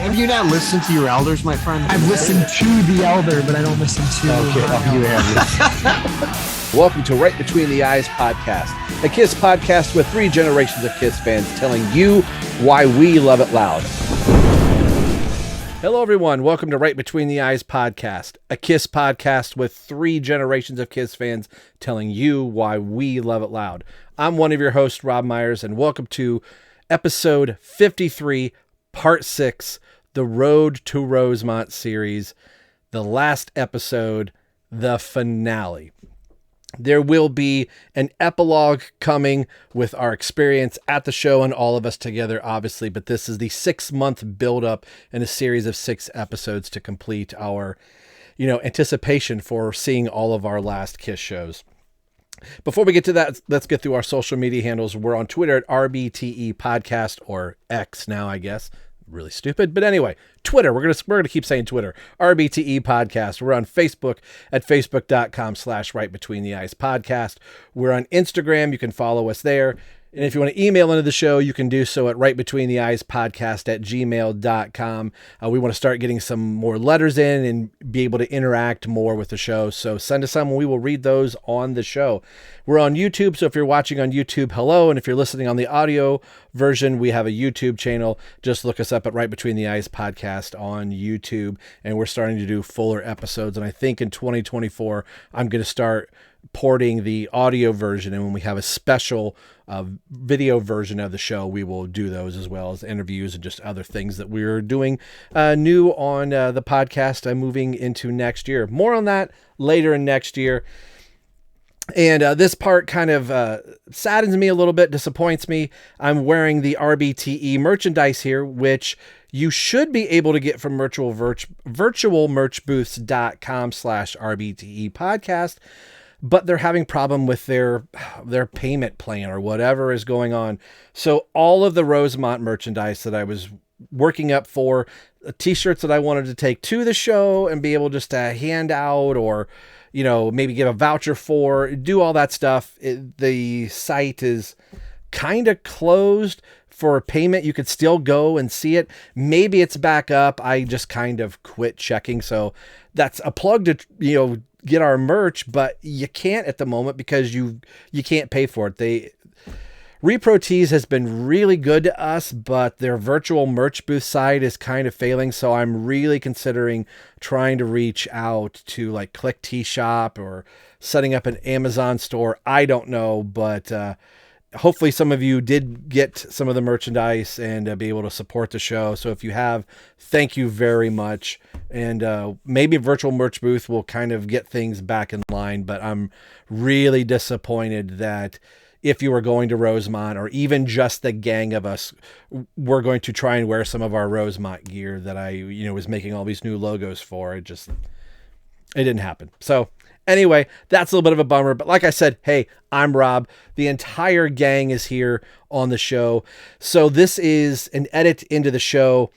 Have you not listened to your elders, my friend? I've listened to the elder, but I don't listen to. Okay, you have. Welcome to Right Between the Eyes podcast, a KISS podcast with 3 generations of KISS fans telling you why we love it loud. Hello, everyone. Welcome to Right Between the Eyes podcast, a KISS podcast with 3 generations of KISS fans telling you why we love it loud. I'm one of your hosts, Rob Myers, and welcome to episode 53, part 6, the Road to Rosemont series, the last episode, the finale. There will be an epilogue coming with our experience at the show and all of us together, obviously, but this is the 6-month build-up in a series of 6 episodes to complete our, anticipation for seeing all of our last KISS shows. Before we get to that, let's get through our social media handles. We're on Twitter at RBTE Podcast, or X now, I guess. Really stupid, but anyway, Twitter. We're gonna keep saying Twitter. RBTE Podcast. We're on Facebook at facebook.com/Right Between the Eyes Podcast. We're on Instagram. You can follow us there. And if you want to email into the show, you can do so at rightbetweentheeyespodcast@gmail.com. We want to start getting some more letters in and be able to interact more with the show. So send us some and we will read those on the show. We're on YouTube. So if you're watching on YouTube, hello. And if you're listening on the audio version, we have a YouTube channel. Just look us up at Right Between the Eyes Podcast on YouTube. And we're starting to do fuller episodes. And I think in 2024, I'm going to start porting the audio version, and when we have a special video version of the show, we will do those as well as interviews and just other things that we're doing new on the podcast moving into next year. More on that later in next year. And this part kind of saddens me a little bit, disappoints me. I'm wearing the RBTE merchandise here, which you should be able to get from virtualmerchbooths.com/RBTE podcast. But they're having problem with their payment plan or whatever is going on. So all of the Rosemont merchandise that I was working up for, t-shirts that I wanted to take to the show and be able just to hand out or, maybe give a voucher for, do all that stuff. The site is kind of closed for payment. You could still go and see it. Maybe it's back up. I just kind of quit checking. So that's a plug to, get our merch, but you can't at the moment because you can't pay for it. Repro Tees has been really good to us, but their virtual merch booth site is kind of failing. So I'm really considering trying to reach out to like Click Tee Shop or setting up an Amazon store. I don't know, but hopefully some of you did get some of the merchandise and be able to support the show. So if you have, thank you very much. And maybe a virtual merch booth will kind of get things back in line, but I'm really disappointed that if you were going to Rosemont or even just the gang of us, we're going to try and wear some of our Rosemont gear that I, was making all these new logos for. It didn't happen. So anyway, that's a little bit of a bummer, but like I said, hey, I'm Rob. The entire gang is here on the show. So this is an edit into the show.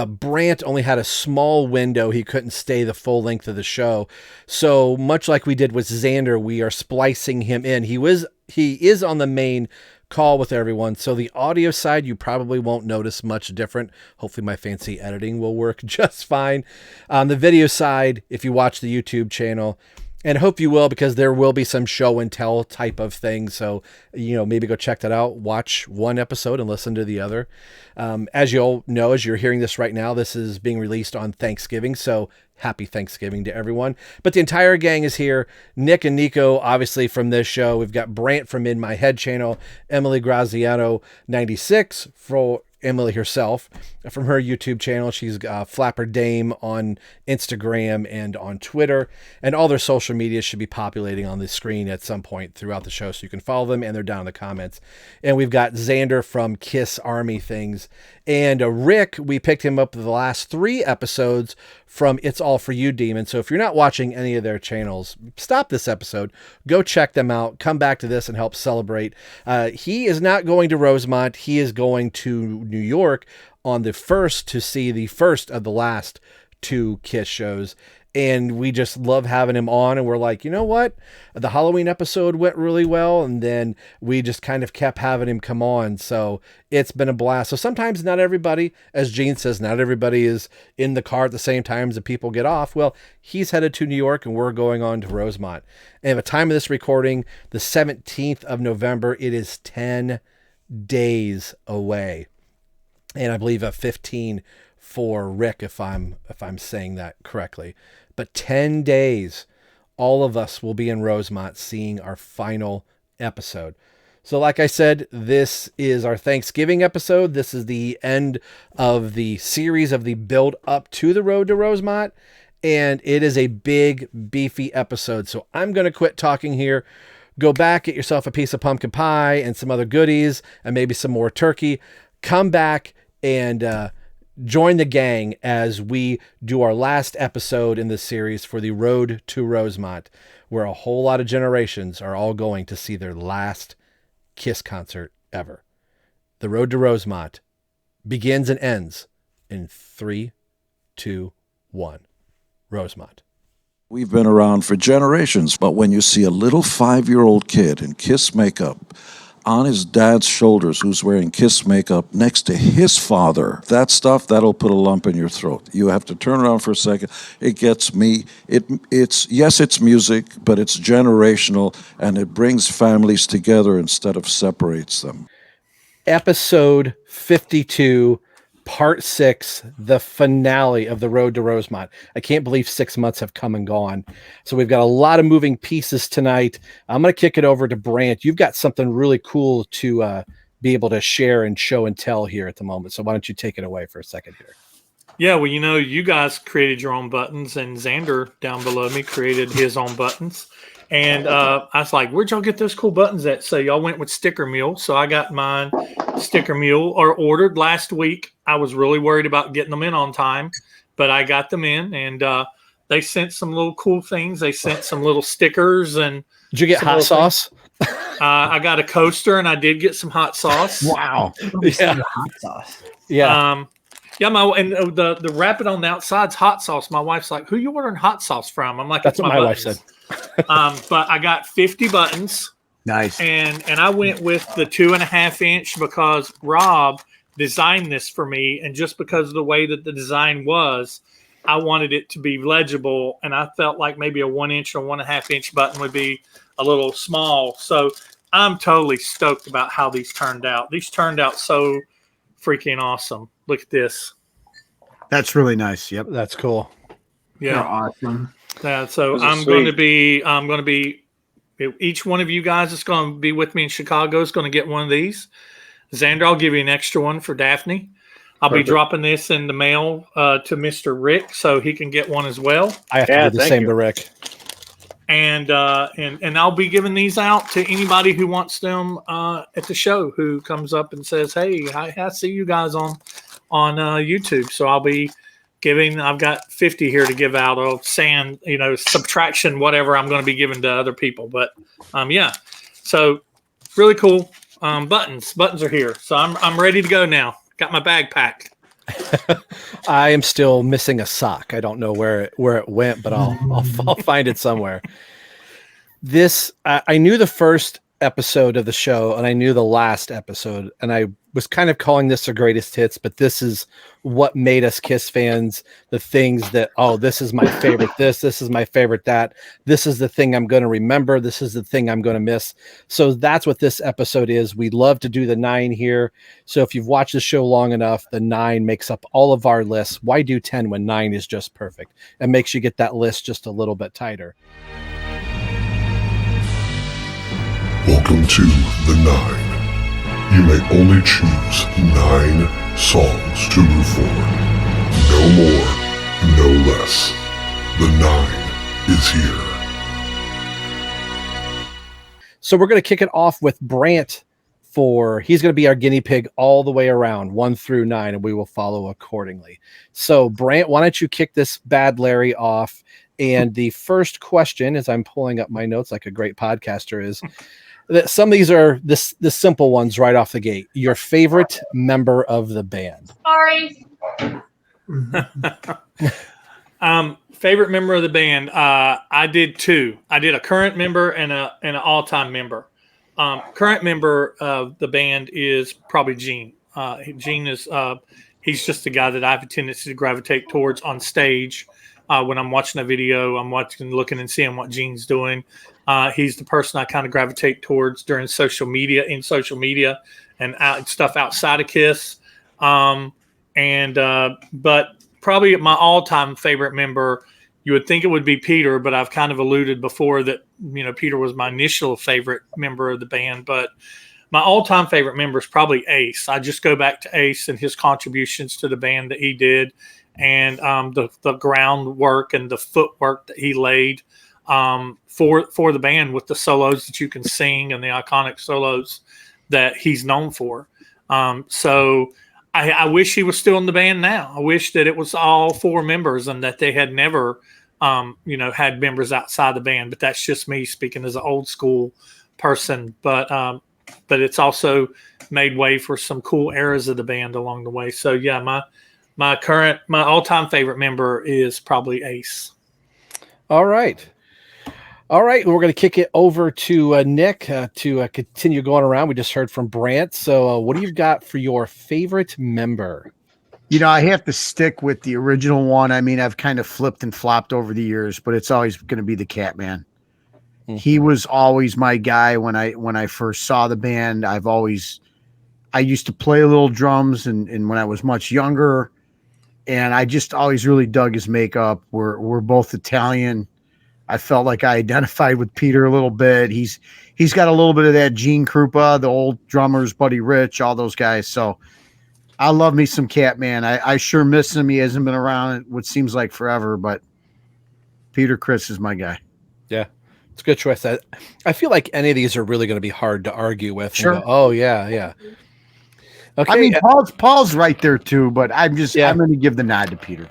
Brant only had a small window. He couldn't stay the full length of the show. So much like we did with Xander, we are splicing him in. He is on the main call with everyone. So the audio side, you probably won't notice much different. Hopefully my fancy editing will work just fine. On the video side, if you watch the YouTube channel, and I hope you will, because there will be some show and tell type of thing. So, maybe go check that out. Watch one episode and listen to the other. As you'll know, as you're hearing this right now, this is being released on Thanksgiving. So happy Thanksgiving to everyone. But the entire gang is here. Nick and Nikko, obviously from this show. We've got Brant from In My Head channel, EmilyGraziano96 for Emily herself from her YouTube channel. She's Flapper Dame on Instagram and on Twitter, and all their social media should be populating on the screen at some point throughout the show, so you can follow them, and they're down in the comments. And we've got Xander from KISS Army Things, and Rick, we picked him up the last 3 episodes from It's All For You Demon. So if you're not watching any of their channels, stop this episode, go check them out, come back to this and help celebrate. He is not going to Rosemont. He is going to New York on the 1st to see the first of the last 2 KISS shows. and we just love having him on. And we're like, you know what? The Halloween episode went really well, and then we just kind of kept having him come on. So it's been a blast. So sometimes not everybody, as Gene says, not everybody is in the car at the same time as the people get off. Well, he's headed to New York, and we're going on to Rosemont. And at the time of this recording, the 17th of November, it is 10 days away. And I believe 15 for Rick, if I'm saying that correctly. But 10 days, all of us will be in Rosemont seeing our final episode. So like I said, this is our Thanksgiving episode. This is the end of the series of the build up to the road to Rosemont. And it is a big, beefy episode. So I'm going to quit talking here. Go back, get yourself a piece of pumpkin pie and some other goodies and maybe some more turkey. Come back and join the gang as we do our last episode in this series for the Road to Rosemont, where a whole lot of generations are all going to see their last Kiss concert ever. The Road to Rosemont begins and ends in 3, 2, 1. Rosemont. We've been around for generations, but when you see a little 5-year-old kid in Kiss makeup on his dad's shoulders who's wearing Kiss makeup next to his father, that stuff, that'll put a lump in your throat. You have to turn around for a second. It gets me. It's music, but it's generational, and it brings families together instead of separates them. Episode 52, Part 6, the finale of the Road to Rosemont. I can't believe 6 months have come and gone. So we've got a lot of moving pieces tonight. I'm going to kick it over to Brant. You've got something really cool to be able to share and show and tell here at the moment. So why don't you take it away for a second here? Yeah, well, you guys created your own buttons, and Xander down below me created his own buttons. And I was like, where'd y'all get those cool buttons at? So y'all went with Sticker Mule. So I got mine Sticker Mule or ordered last week. I was really worried about getting them in on time, but I got them in, and they sent some little cool things. They sent some little stickers. And did you get hot sauce? I got a coaster, and I did get some hot sauce. Wow. Yeah. Hot sauce. Yeah. Yeah, the wrapping on the outside's hot sauce. My wife's like, "Who you ordering hot sauce from?" I'm like, "That's what my wife said." But I got 50 buttons. Nice. And I went with the 2.5 inch because Rob designed this for me, and just because of the way that the design was, I wanted it to be legible, and I felt like maybe a 1 inch or 1.5 inch button would be a little small. So I'm totally stoked about how these turned out. These turned out so freaking awesome. Look at this. That's really nice. Yep. That's cool. Yeah. They're awesome. Yeah. So I'm going to be, each one of you guys that's going to be with me in Chicago is going to get one of these. Xander, I'll give you an extra one for Daphne. I'll be dropping this in the mail to Mr. Rick so he can get one as well. I have to do the same to Rick. And I'll be giving these out to anybody who wants them at the show, who comes up and says, "Hey, I see you guys on YouTube." So I'll be giving. I've got 50 here to give out of subtraction, whatever I'm going to be giving to other people. But yeah, so really cool. Buttons are here, so I'm ready to go now. Got my bag packed. I am still missing a sock. I don't know where it went, but I'll find it somewhere. I knew the first episode of the show, and I knew the last episode, and I was kind of calling this the greatest hits, but this is what made us Kiss fans. The things that, this is my favorite this is my favorite that, this is the thing I'm going to remember, this is the thing I'm going to miss. So that's what this episode is. We love to do the 9 here. So if you've watched the show long enough, the 9 makes up all of our lists. Why do 10 when 9 is just perfect? It makes you get that list just a little bit tighter. Welcome to the 9. You may only choose 9 songs to move forward. No more, no less. The 9 is here. So we're going to kick it off with Brant. He's going to be our guinea pig all the way around 1 through 9, and we will follow accordingly. So Brant, why don't you kick this bad Larry off? And the first question, as I'm pulling up my notes like a great podcaster, is that some of these are the simple ones right off the gate. Your favorite member of the band? Sorry. Favorite member of the band. I did two. I did a current member and an all-time member. Current member of the band is probably Gene. Gene is he's just the guy that I have a tendency to gravitate towards on stage. When I'm watching a video, I'm looking and seeing what Gene's doing. He's the person I kind of gravitate towards during social media and stuff outside of KISS. But probably my all-time favorite member, you would think it would be Peter, but I've kind of alluded before that, Peter was my initial favorite member of the band. But my all-time favorite member is probably Ace. I just go back to Ace and his contributions to the band that he did, and the groundwork and the footwork that he laid for the band with the solos that you can sing and the iconic solos that he's known for. So I wish he was still in the band now. I wish that it was all four members and that they had never, had members outside the band. But that's just me speaking as an old school person. But it's also made way for some cool eras of the band along the way. So yeah, my all-time favorite member is probably Ace. All right. We're going to kick it over to Nick to continue going around. We just heard from Brant. So what do you got for your favorite member? I have to stick with the original one. I mean, I've kind of flipped and flopped over the years, but it's always going to be the Catman. Mm-hmm. He was always my guy when I first saw the band. I used to play a little drums and when I was much younger, and I just always really dug his makeup. We're both Italian. I felt like I identified with Peter a little bit. He's got a little bit of that Gene Krupa, the old drummers, Buddy Rich, all those guys. So I love me some Catman. I sure miss him. He hasn't been around what seems like forever, but Peter Criss is my guy. Yeah, it's a good choice. I feel like any of these are really going to be hard to argue with. Sure. Oh yeah. Okay. I mean, Paul's right there too, but I'm going to give the nod to Peter.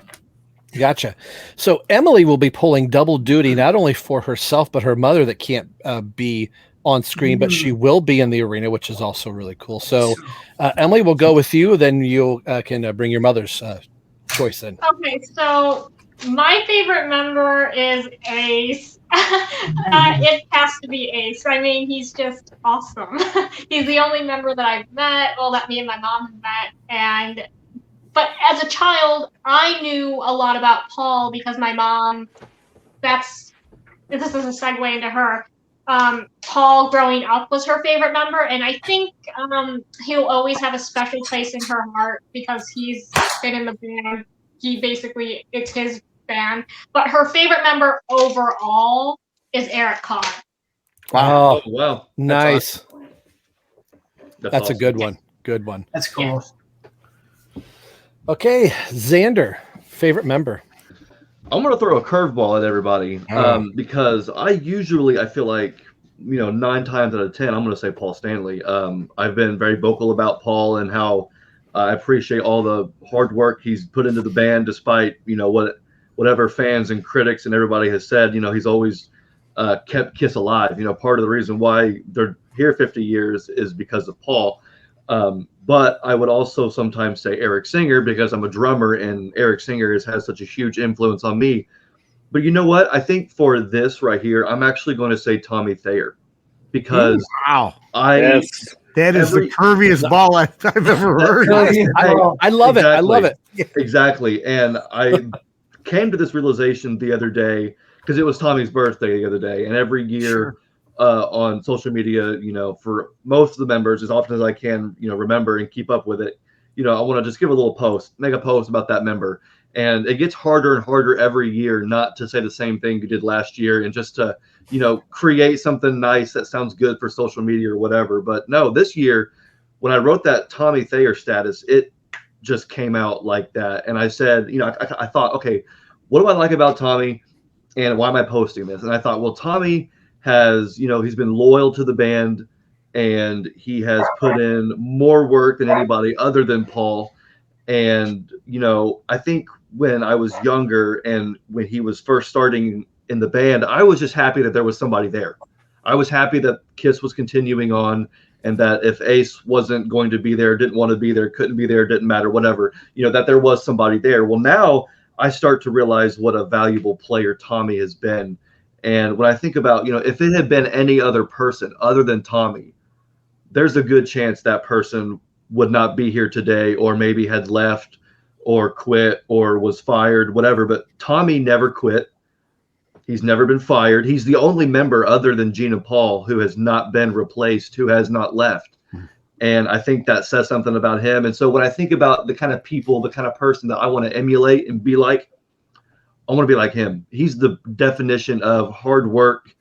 Gotcha. So Emily will be pulling double duty, not only for herself, but her mother that can't be on screen, but she will be in the arena, which is also really cool. So Emily, we'll go with you. Then you can bring your mother's choice in. Okay. So my favorite member is Ace. It has to be Ace. I mean, he's just awesome. He's the only member that I've met, that me and my mom have met. But as a child, I knew a lot about Paul because my mom, this is a segue into her. Paul growing up was her favorite member. And I think he'll always have a special place in her heart because he's been in the band. It's his band. But her favorite member overall is Eric Cobb. Wow. Oh, wow. Nice. Awesome. That's awesome. a good one. Good one. That's cool. Yeah. Okay, Xander, favorite member. I'm going to throw a curveball at everybody because I feel like, 9 times out of 10, I'm going to say Paul Stanley. I've been very vocal about Paul and how I appreciate all the hard work he's put into the band, despite, whatever fans and critics and everybody has said. He's always kept KISS alive. Part of the reason why they're here 50 years is because of Paul. But I would also sometimes say Eric Singer because I'm a drummer and Eric Singer has such a huge influence on me. But you know what? I think for this right here, I'm actually going to say Tommy Thayer because wow, that is the curviest ball I've ever heard. I love it. I love it. Exactly. And I came to this realization the other day because it was Tommy's birthday the other day, and every year. Sure. On social media, for most of the members, as often as I can, remember and keep up with it, I want to just give a little post, make a post about that member. And it gets harder and harder every year not to say the same thing you did last year and just to, create something nice that sounds good for social media or whatever. But no, this year, when I wrote that Tommy Thayer status, it just came out like that. And I said, I thought, okay, what do I like about Tommy and why am I posting this? And I thought, well, Tommy has, he's been loyal to the band and he has put in more work than anybody other than Paul. And, I think when I was younger and when he was first starting in the band, I was just happy that there was somebody there. I was happy that KISS was continuing on and that if Ace wasn't going to be there, didn't want to be there, couldn't be there, didn't matter, whatever, that there was somebody there. Well, now I start to realize what a valuable player Tommy has been. And when I think about, if it had been any other person other than Tommy, there's a good chance that person would not be here today, or maybe had left or quit or was fired, whatever. But Tommy never quit. He's never been fired. He's the only member other than Gene and Paul who has not been replaced, who has not left. And I think that says something about him. And so when I think about the kind of people, the kind of person that I want to emulate and be like, I want to be like him. He's the definition of hard work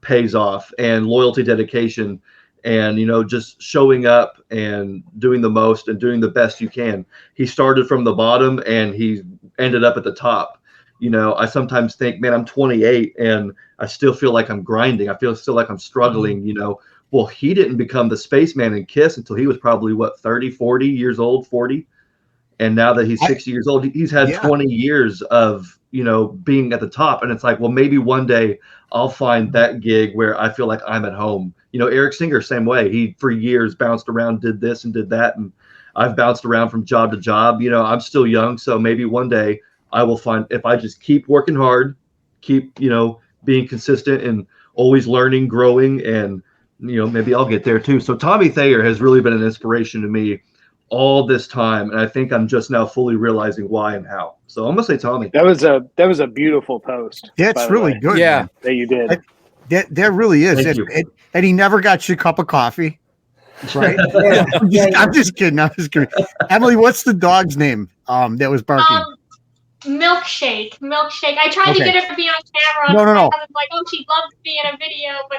pays off, and loyalty, dedication, and, just showing up and doing the most and doing the best you can. He started from the bottom and he ended up at the top. I sometimes think, man, I'm 28 and I still feel like I'm grinding. I still like I'm struggling, Well, he didn't become the spaceman in Kiss until he was probably 30, 40 years old, 40. And now that he's 60 years old, he's had 20 years of, being at the top. And it's like, well, maybe one day I'll find that gig where I feel like I'm at home. Eric Singer, same way. He, for years, bounced around, did this and did that. And I've bounced around from job to job. I'm still young. So maybe one day I will find, if I just keep working hard, keep, being consistent and always learning, growing, and, maybe I'll get there too. So Tommy Thayer has really been an inspiration to me all this time, and I think I'm just now fully realizing why and how. So I'm gonna say Tommy. That was a beautiful post. That's really good. Yeah, man. that you did. That really is. Thank you. And he never got you a cup of coffee, right? I'm just kidding. Emily, what's the dog's name? That was barking. Milkshake. I tried to get her to be on camera. No. I was like, oh, she'd love to be in a video, but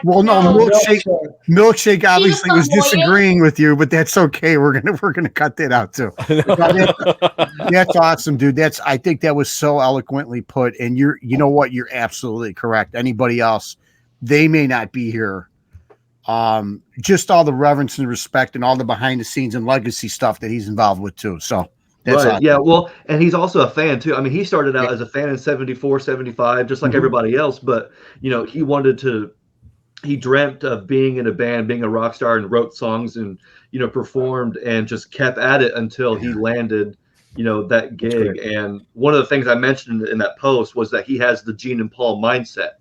Milkshake obviously was annoying. Disagreeing with you, but that's okay. We're gonna cut that out too. That's awesome, dude. I think that was so eloquently put. And you know what? You're absolutely correct. Anybody else, they may not be here. Just all the reverence and respect and all the behind the scenes and legacy stuff that he's involved with too. So. That's right. awesome. Yeah. Well, and he's also a fan too. I mean, he started out as a fan in 74, 75, just like everybody else. But, he dreamt of being in a band, being a rock star, and wrote songs and, performed and just kept at it until he landed, that gig. And one of the things I mentioned in that post was that he has the Gene and Paul mindset.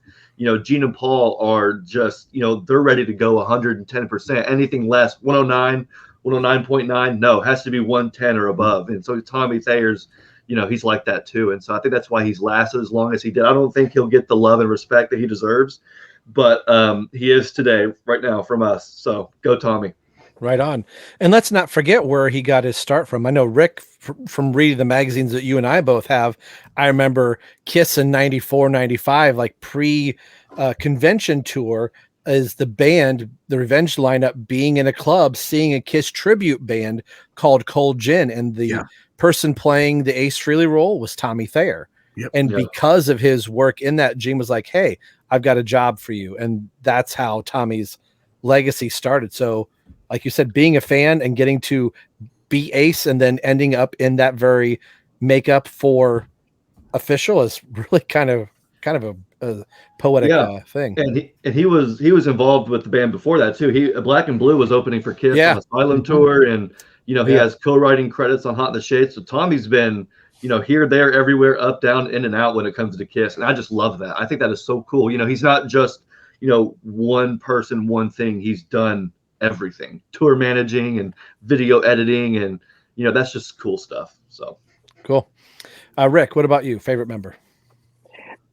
Gene and Paul are just, they're ready to go 110%. Anything less, 109. 109.9, no, has to be 110 or above. And so Tommy Thayer's, he's like that too. And so I think that's why he's lasted as long as he did. I don't think he'll get the love and respect that he deserves, but he is today, right now, from us. So go Tommy. Right on. And let's not forget where he got his start from. I know Rick, from reading the magazines that you and I both have, I remember Kiss in 94, 95, like pre-convention tour, is the band, the Revenge lineup, being in a club, seeing a Kiss tribute band called Cold Gin. And the person playing the Ace Frehley role was Tommy Thayer. And because of his work in that, Gene was like, hey, I've got a job for you. And that's how Tommy's legacy started. So like you said, being a fan and getting to be Ace and then ending up in that very makeup for official is really kind of a poetic thing. And he was involved with the band before that too. Black and Blue was opening for Kiss on Asylum tour, and he has co-writing credits on Hot in the Shade. So Tommy's been here, there, everywhere, up, down, in and out when it comes to Kiss, and I just love that. I think that is so cool. He's not just one person, one thing. He's done everything: tour managing and video editing, and that's just cool stuff. So cool. Rick, what about you? Favorite member?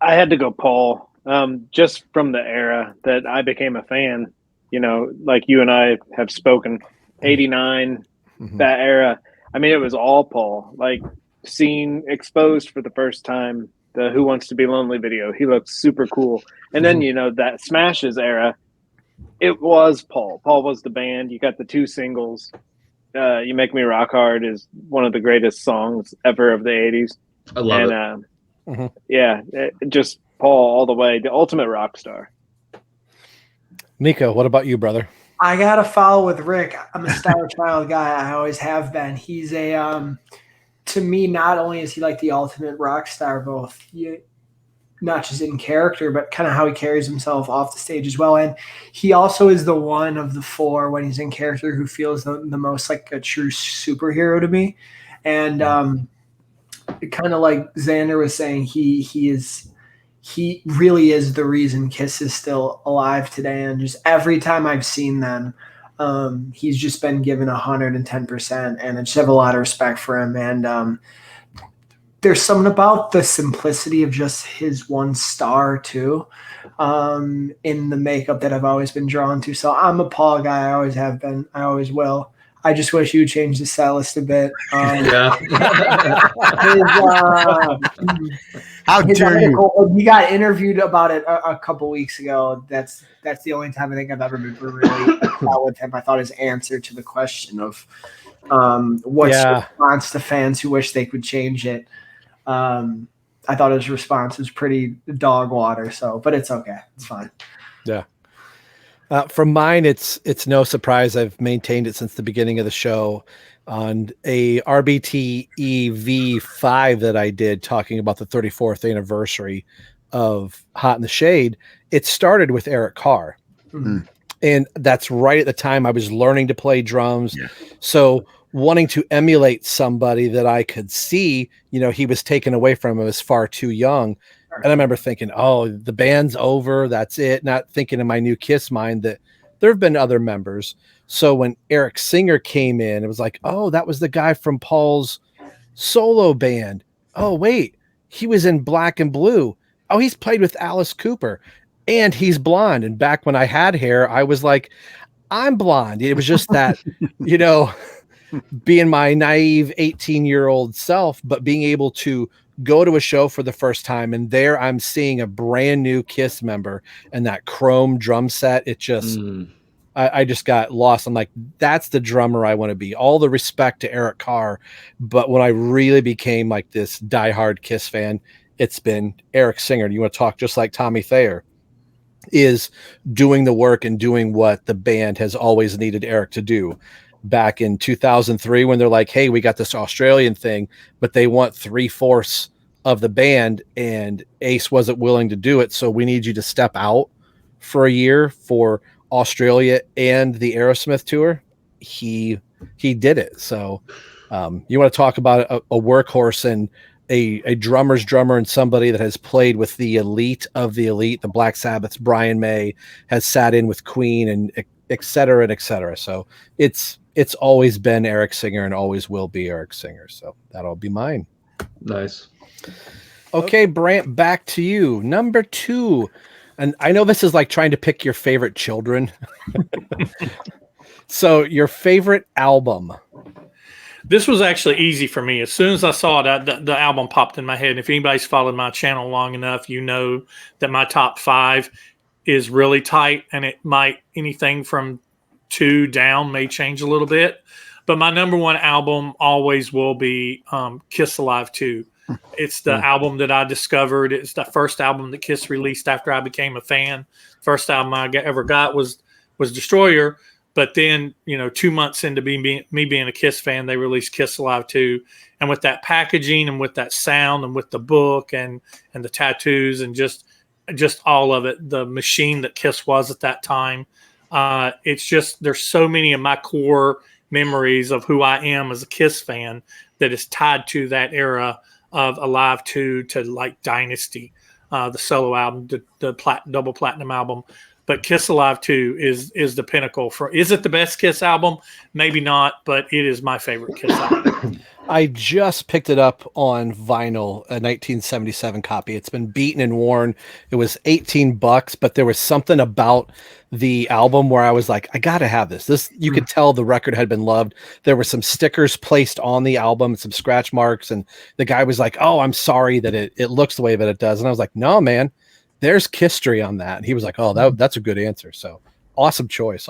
I had to go Paul, just from the era that I became a fan, like you and I have spoken, 89, that era. I mean, it was all Paul, like seeing Exposed for the first time, the Who Wants to Be Lonely video. He looked super cool. And then, that Smashes era, it was Paul. Paul was the band. You got the two singles. You Make Me Rock Hard is one of the greatest songs ever of the 80s. I love it. Yeah, just Paul all the way, the ultimate rock star. Nikko, what about you, brother? I gotta follow with Rick. I'm a Star Child guy. I always have been. He's a to me, not only is he like the ultimate rock star, not just in character, but kind of how he carries himself off the stage as well. And he also is the one of the four, when he's in character, who feels the most like a true superhero to me. And kind of like Xander was saying, he really is the reason Kiss is still alive today. And just every time I've seen them, he's just been given 110%, and I just have a lot of respect for him. And there's something about the simplicity of just his one star too, in the makeup that I've always been drawn to. So I'm a Paul guy. I always have been. I always will. I just wish you would change the set list a bit. Yeah. How dare you? You got interviewed about it a couple weeks ago. That's the only time I think I've ever been really with him. I thought his answer to the question of what's your response to fans who wish they could change it. I thought his response was pretty dog water. So, but it's okay. It's fine. Yeah. From mine, it's no surprise. I've maintained it since the beginning of the show on a RBT EV5 that I did talking about the 34th anniversary of Hot in the Shade. It started with Eric Carr. Mm-hmm. And that's right at the time I was learning to play drums. Yeah. So wanting to emulate somebody that I could see, he was taken away from, I was far too young. And I remember thinking, oh, the band's over. That's it. Not thinking in my new Kiss mind that there have been other members. So when Eric Singer came in, it was like, oh, that was the guy from Paul's solo band. Oh, wait, he was in Black and Blue. Oh, he's played with Alice Cooper and he's blonde. And back when I had hair, I was like, I'm blonde. It was just that, being my naive 18-year-old self, but being able to go to a show for the first time, and there I'm seeing a brand new Kiss member and that chrome drum set. It just, I just got lost. I'm like, that's the drummer I want to be. All the respect to Eric Carr, but when I really became like this diehard Kiss fan, it's been Eric Singer. You want to talk just like Tommy Thayer is doing the work and doing what the band has always needed Eric to do. Back in 2003, when they're like, hey, we got this Australian thing, but they want 3/4 of the band, and Ace wasn't willing to do it. So we need you to step out for a year for Australia and the Aerosmith tour. He did it. So you want to talk about a workhorse and a drummer's drummer, and somebody that has played with the elite of the elite, the Black Sabbath's Brian May, has sat in with Queen, and et cetera, and et cetera. So it's always been Eric Singer and always will be Eric Singer. So that'll be mine. Nice. Okay, Brant, back to you. Number 2. And I know this is like trying to pick your favorite children. So your favorite album. This was actually easy for me. As soon as I saw that, the album popped in my head. If anybody's followed my channel long enough, you know that my top 5 is really tight, and it might, anything from 2 down may change a little bit, but my number 1 album always will be Kiss Alive 2. It's the album that I discovered. It's the first album that Kiss released after I became a fan. First album I ever got was Destroyer, but then 2 months into me being a Kiss fan, they released Kiss Alive 2, and with that packaging and with that sound and with the book and the tattoos and just all of it, the machine that Kiss was at that time. It's just, there's so many of my core memories of who I am as a Kiss fan that is tied to that era of Alive 2 to like Dynasty, the solo album, the double platinum album. But Kiss Alive 2 is the pinnacle. Is it the best Kiss album? Maybe not, but it is my favorite Kiss album. I just picked it up on vinyl, a 1977 copy. It's been beaten and worn. It was $18, but there was something about the album where I was like, I got to have this. You could tell the record had been loved. There were some stickers placed on the album, some scratch marks, and the guy was like, oh, I'm sorry that it looks the way that it does. And I was like, no, man, there's history on that. And he was like, oh, that's a good answer. So awesome choice.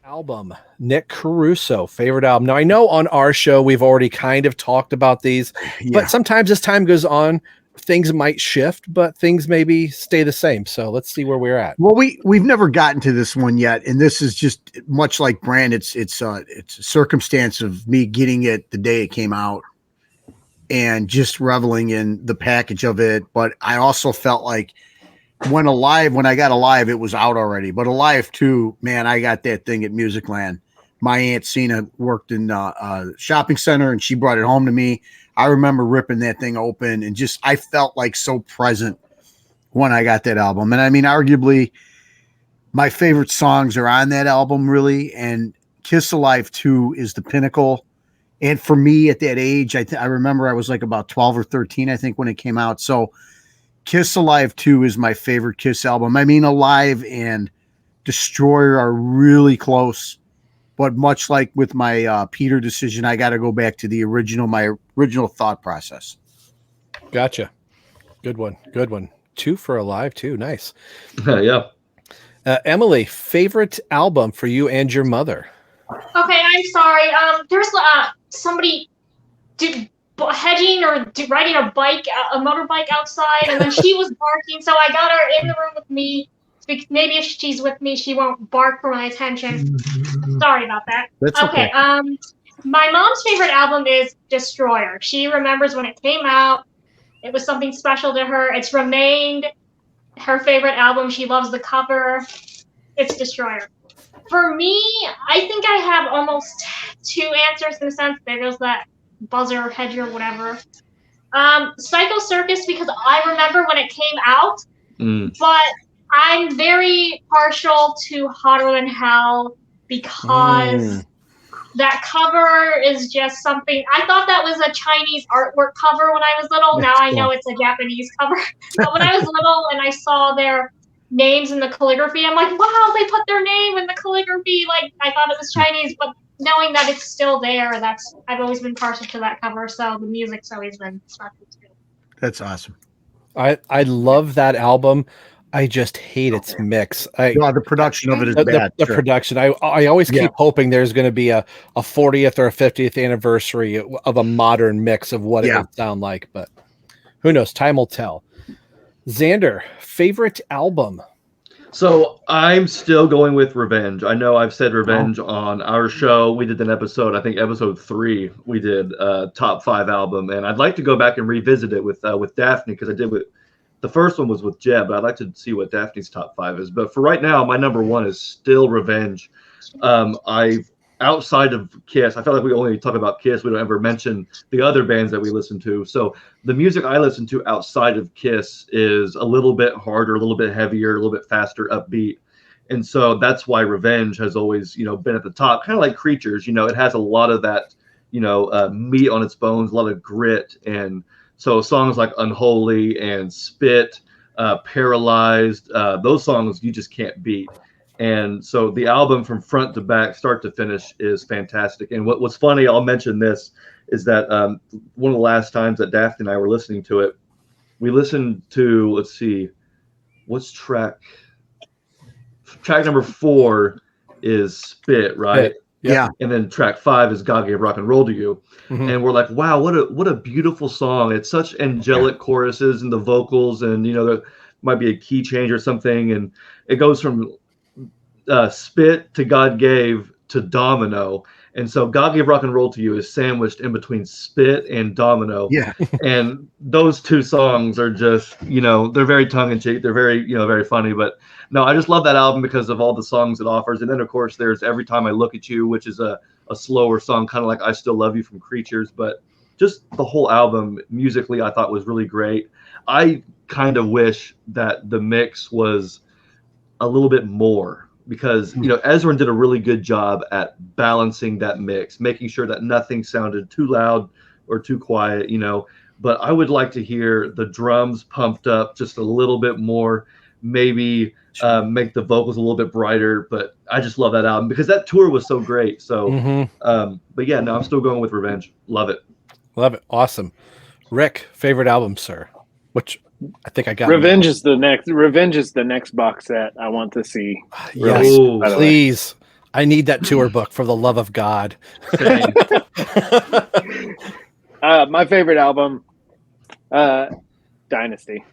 Album, Nick Caruso, favorite album. Now I know on our show we've already kind of talked about these, but sometimes as time goes on, things might shift, but things maybe stay the same. So let's see where we're at. Well, we've never gotten to this one yet, and this is just much like Brant. It's a circumstance of me getting it the day it came out and just reveling in the package of it. But I also felt like when I got Alive, it was out already. But Alive 2, man, I got that thing at Musicland. My Aunt Cena worked in a shopping center, and she brought it home to me. I remember ripping that thing open and just I felt like so present when I got that album. And I mean, arguably, my favorite songs are on that album, really. And Kiss Alive 2 is the pinnacle. And for me at that age, I remember I was like about 12 or 13, I think, when it came out. So Kiss Alive 2 is my favorite Kiss album. I mean, Alive and Destroyer are really close. But much like with my Peter decision, I got to go back to my original thought process. Gotcha. Good one. Good one. 2 for Alive too. Nice. Yeah. Emily, favorite album for you and your mother? Okay, I'm sorry. There's somebody hedging or riding a motorbike outside, and then she was barking, so I got her in the room with me. Maybe if she's with me, she won't bark for my attention. Sorry about that. That's okay. My mom's favorite album is Destroyer. She remembers when it came out. It was something special to her. It's remained her favorite album. She loves the cover. It's Destroyer. For me, I think I have almost 2 answers in the sense there's that buzzer, hedge, or whatever. Psycho Circus, because I remember when it came out, but I'm very partial to Hotter Than Hell because that cover is just something. I thought that was a Chinese artwork cover when I was little. Now I know it's a Japanese cover. But when I was little and I saw their names in the calligraphy, I'm like, wow, they put their name in the calligraphy. Like, I thought it was Chinese, but knowing that it's still there, I've always been partial to that cover. So the music's always been special too. That's awesome. I love that album. I just hate its mix. The production of it is bad. The production. I always keep hoping there's going to be a 40th or a 50th anniversary of a modern mix of what it would sound like, but who knows? Time will tell. Xander, favorite album? So I'm still going with Revenge. I know I've said Revenge on our show. We did an episode, I think episode 3, we did top 5 album, and I'd like to go back and revisit it with Daphne, because I did with the first one was with Jeb, but I'd like to see what Daphne's top 5 is. But for right now, my number 1 is still Revenge. Outside of Kiss, I felt like we only talk about Kiss. We don't ever mention the other bands that we listen to. So the music I listen to outside of Kiss is a little bit harder, a little bit heavier, a little bit faster, upbeat. And so that's why Revenge has always, been at the top, kind of like Creatures. It has a lot of that, meat on its bones, a lot of grit. And so songs like Unholy and Spit, Paralyzed, those songs you just can't beat. And so the album from front to back, start to finish, is fantastic. And what was funny, I'll mention this, is that one of the last times that Daphne and I were listening to it, we listened to, let's see, what's track number 4 is Spit, right? Yeah. And then track 5 is God Gave Rock and Roll to You. Mm-hmm. And we're like, wow, what a beautiful song. It's such angelic choruses and the vocals, and there might be a key change or something, and it goes from Spit to God Gave to Domino. And so God Gave Rock and Roll to You is sandwiched in between Spit and Domino. Yeah. And those 2 songs are just, they're very tongue-in-cheek. They're very, very funny. But no, I just love that album because of all the songs it offers. And then, of course, there's Every Time I Look at You, which is a slower song, kind of like I Still Love You from Creatures. But just the whole album, musically, I thought was really great. I kind of wish that the mix was a little bit more, because Ezrin did a really good job at balancing that mix, making sure that nothing sounded too loud or too quiet, but I would like to hear the drums pumped up just a little bit more, maybe make the vocals a little bit brighter. But I just love that album because that tour was so great. So but yeah, no, I'm still going with Revenge. Love it. Awesome. Rick, favorite album, sir? Which I think I got. Revenge is the next box set I want to see. Yes, please. I need that tour book for the love of God. My favorite album, Dynasty,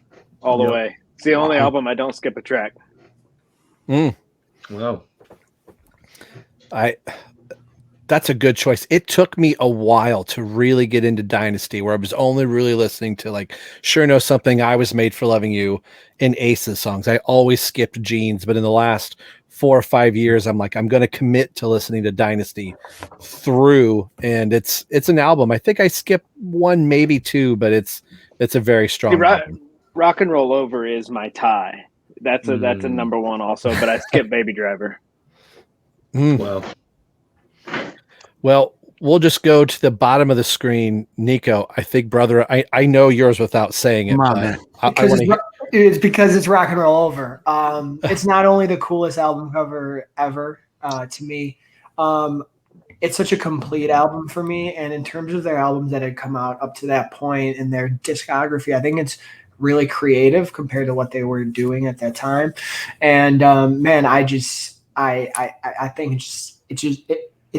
all the way. It's the only album I don't skip a track. Wow. That's a good choice. It took me a while to really get into Dynasty, where I was only really listening to like Sure Know Something, I Was Made for Loving You, and Ace's songs. I always skipped Gene's, but in the last 4 or 5 years, I'm like, I'm going to commit to listening to Dynasty through, and it's an album. I think I skipped 1, maybe 2, but it's a very strong album. Rock and Roll Over is my tie. That's a number one also, but I skipped Baby Driver. Wow. Well, we'll just go to the bottom of the screen. Nikko, I think, brother, I know yours without saying it. Come on, man. It's because it's Rock and Roll Over. It's not only the coolest album cover ever to me. It's such a complete album for me. And in terms of their albums that had come out up to that point in their discography, I think it's really creative compared to what they were doing at that time. And man, I think it's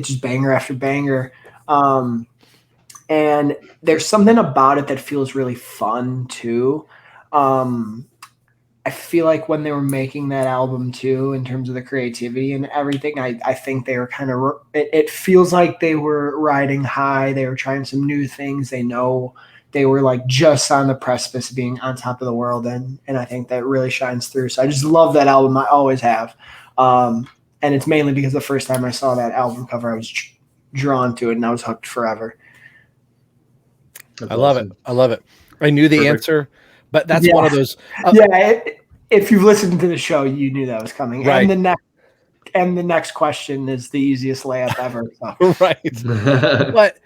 just banger after banger. And there's something about it that feels really fun too. I feel like when they were making that album too, in terms of the creativity and everything, I think they were kind of, it feels like they were riding high. They were trying some new things. They know they were like just on the precipice of being on top of the world. And I think that really shines through. So I just love that album. I always have. And it's mainly because the first time I saw that album cover, I was drawn to it and I was hooked forever. I love it. I love it. I knew the answer, but that's one of those. If you've listened to the show, you knew that was coming. Right. And the next question is the easiest layup ever. So. Right. But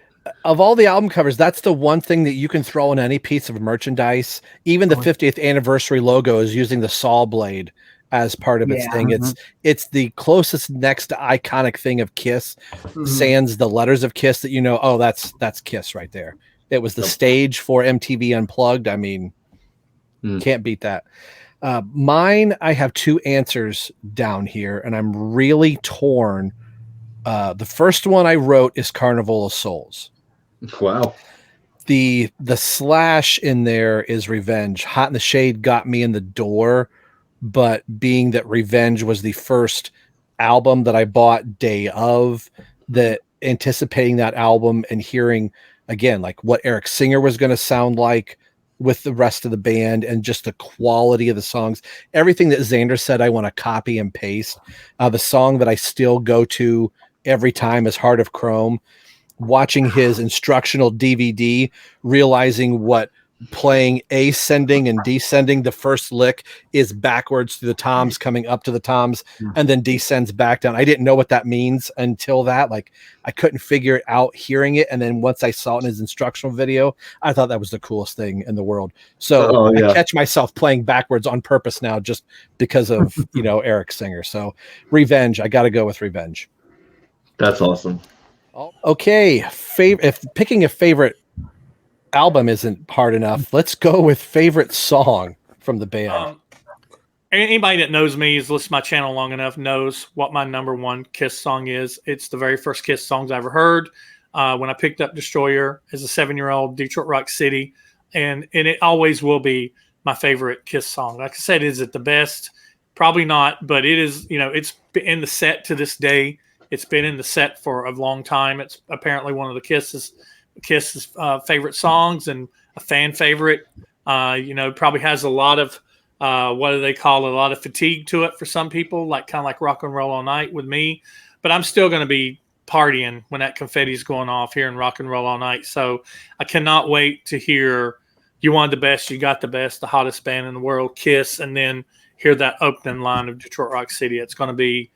of all the album covers, that's the one thing that you can throw in any piece of merchandise. Even the 50th anniversary logo is using the saw blade as part of its thing. It's the closest next iconic thing of Kiss, sans the letters of Kiss that that's Kiss right there. It was the stage for MTV Unplugged. I mean, can't beat that. Mine, I have 2 answers down here, and I'm really torn. The first one I wrote is Carnival of Souls. Wow. The slash in there is Revenge. Hot in the Shade got me in the door, but being that Revenge was the first album that I bought day of, that anticipating that album and hearing again like what Eric Singer was going to sound like with the rest of the band and just the quality of the songs, everything that Xander said, I want to copy and paste. The song that I still go to every time is Heart of Chrome. Watching his instructional DVD, realizing what playing ascending and descending, the first lick is backwards through the toms, coming up to the toms, and then descends back down. I didn't know what that means until that. Like, I couldn't figure it out hearing it. And then once I saw it in his instructional video, I thought that was the coolest thing in the world. So I catch myself playing backwards on purpose now just because of, Eric Singer. So Revenge, I got to go with Revenge. That's awesome. Okay. If picking a favorite album isn't hard enough, let's go with favorite song from the band. Anybody that knows me, has listened to my channel long enough, knows what my number one Kiss song is. It's the very first Kiss songs I ever heard when I picked up Destroyer as a 7-year-old, Detroit Rock City, and it always will be my favorite Kiss song. Like I said, is it the best? Probably not, but it is. It's in the set to this day. It's been in the set for a long time. It's apparently one of the Kiss's favorite songs and a fan favorite. Probably has a lot of what do they call it? A lot of fatigue to it for some people, kind of like Rock and Roll All Night with me. But I'm still going to be partying when that confetti's going off here in Rock and Roll All Night. So I cannot wait to hear You Wanted the Best, You Got the Best, the hottest band in the world, Kiss, and then hear that opening line of Detroit Rock City. It's going to be,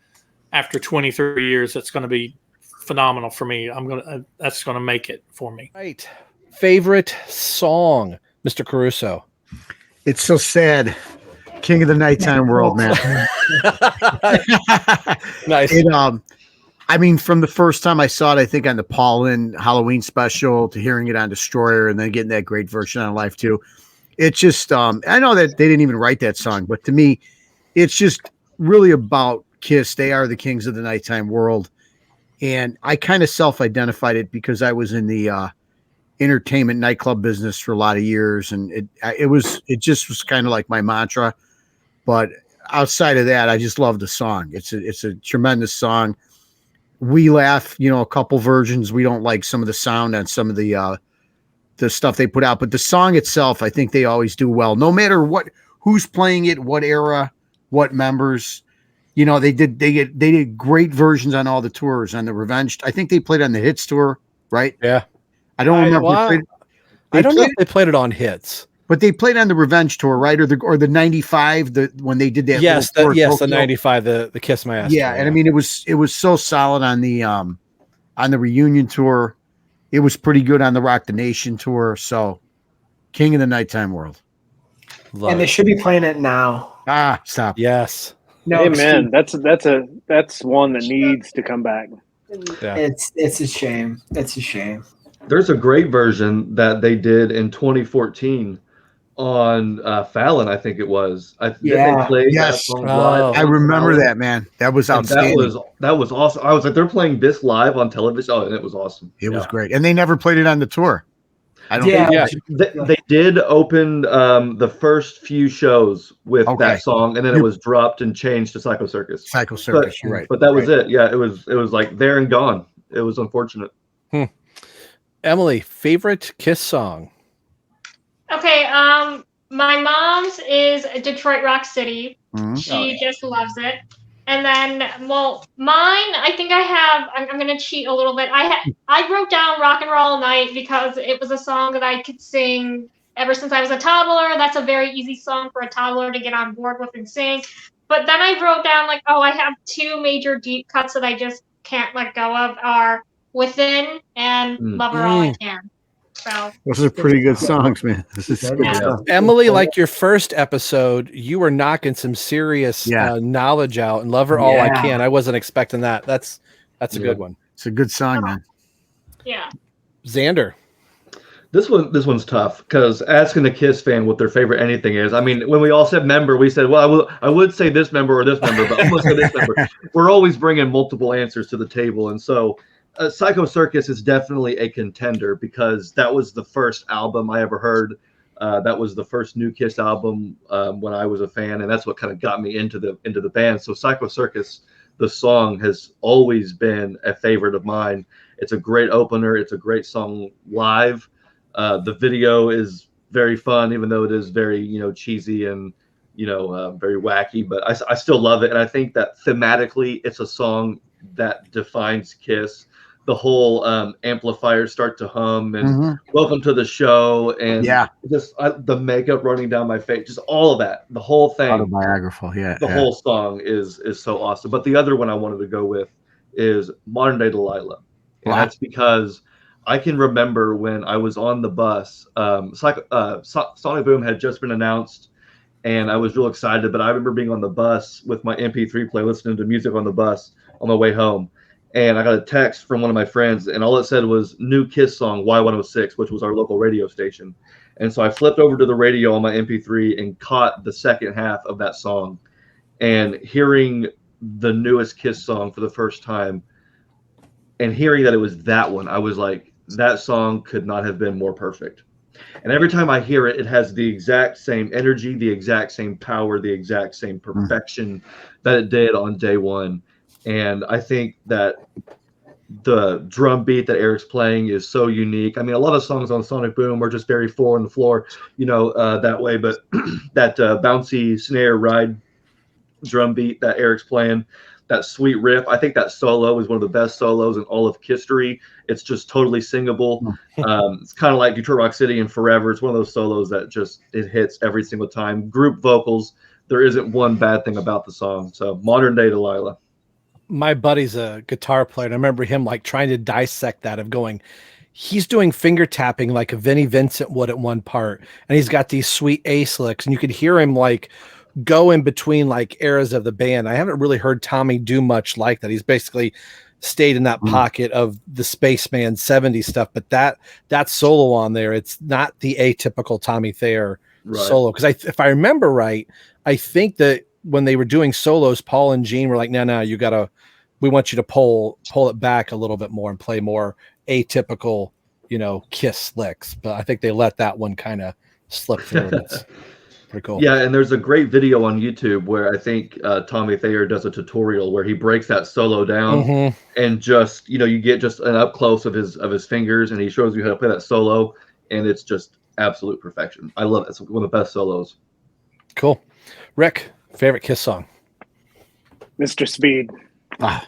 after 23 years, it's going to be phenomenal for me. That's going to make it for me. Right. Favorite song, Mr. Caruso. It's so sad. King of the Nighttime World, man. Nice. From the first time I saw it, I think on the Paulin Halloween special, to hearing it on Destroyer and then getting that great version on Live too. It's just, I know that they didn't even write that song, but to me, it's just really about Kiss. They are the kings of the nighttime world. And I kind of self-identified it because I was in the entertainment nightclub business for a lot of years. And it just was kind of like my mantra. But outside of that, I just love the song. It's a tremendous song. We Laugh, a couple versions. We don't like some of the sound on some of the stuff they put out, but the song itself, I think they always do well, no matter who's playing it, what era, what members. They did great versions on all the tours. On the Revenge, I think they played on the Hits tour, right? Yeah. I don't remember. I don't know if they played it on Hits, but they played on the Revenge tour, right? Or the 95, when they did that. Yes, tour, the 95, the Kiss My Ass. Yeah, tour, and I mean it was so solid on the reunion tour. It was pretty good on the Rock the Nation tour. So, King of the Nighttime World. And they should be playing it now. Stop. Yes. No, Amen. That's one that needs to come back. Yeah. It's a shame. It's a shame. There's a great version that they did in 2014 on Fallon, I think it was. Yeah. Yes. Live I remember that, man. That was outstanding. That was awesome. I was like, they're playing this live on television. Oh, and it was awesome. It was great. And they never played it on the tour. I don't think. They did open the first few shows with that song, and then it was dropped and changed to Psycho Circus. Psycho Circus, you're right. But that was it. Yeah, it was like there and gone. It was unfortunate. Emily, favorite Kiss song? Okay, my mom's is Detroit Rock City. Mm-hmm. She just loves it. And then, mine, I think I'm going to cheat a little bit. I wrote down Rock and Roll All Night because it was a song that I could sing ever since I was a toddler. That's a very easy song for a toddler to get on board with and sing. But then I wrote down, I have two major deep cuts that I just can't let go of are Within and Love Her All I Can. So those are pretty good songs, man. This is good stuff. Emily, like your first episode, you were knocking some serious knowledge out, and Love Her All I Can. I wasn't expecting that. That's a good one. It's a good song, man. Yeah. Xander. This one's tough because asking a Kiss fan what their favorite anything is. I mean, when we all said member, we said, well, I would say this member or this member, but I'm going to say this member. We're always bringing multiple answers to the table, and so Psycho Circus is definitely a contender because that was the first album I ever heard. That was the first new Kiss album when I was a fan, and that's what kind of got me into the band. So Psycho Circus, the song, has always been a favorite of mine. It's a great opener. It's a great song live. The video is very fun, even though it is very cheesy and very wacky. But I still love it, and I think that thematically, it's a song that defines Kiss. The whole amplifiers start to hum and welcome to the show and just the makeup running down my face, just all of that, the whole thing. Autobiographical, the whole song is so awesome. But the other one I wanted to go with is Modern Day Delilah, and that's because I can remember when I was on the bus. Sonic Boom had just been announced, and I was real excited. But I remember being on the bus with my MP3 player, listening to music on the bus on my way home. And I got a text from one of my friends, and all it said was new Kiss song Y106, which was our local radio station. And so I flipped over to the radio on my MP3 and caught the second half of that song. And hearing the newest Kiss song for the first time and hearing that it was that one, I was like, that song could not have been more perfect. And every time I hear it, it has the exact same energy, the exact same power, the exact same perfection that it did on day one. And I think that the drum beat that Eric's playing is so unique. I mean, a lot of songs on Sonic Boom are just very four on the floor, that way. But that bouncy snare ride drum beat that Eric's playing, that sweet riff, I think that solo is one of the best solos in all of history. It's just totally singable. It's kind of like Detroit Rock City and Forever. It's one of those solos that it hits every single time. Group vocals, there isn't one bad thing about the song. So Modern Day Delilah. My buddy's a guitar player, and I remember him trying to dissect that of going, he's doing finger tapping like a Vinnie Vincent would at one part, and he's got these sweet A licks, and you could hear him go in between eras of the band. I haven't really heard Tommy do much like that. He's basically stayed in that pocket of the Spaceman 70s stuff, but that solo on there, it's not the atypical Tommy Thayer solo. Because if I remember right, I think that when they were doing solos, Paul and Gene were like, no, we want you to pull it back a little bit more and play more atypical, Kiss licks. But I think they let that one kind of slip through. Pretty cool. Yeah, and there's a great video on YouTube where I think Tommy Thayer does a tutorial where he breaks that solo down and just, you get just an up close of his fingers, and he shows you how to play that solo, and it's just absolute perfection. I love it. It's one of the best solos. Cool. Rick, favorite Kiss song? Mr. Speed. Ah,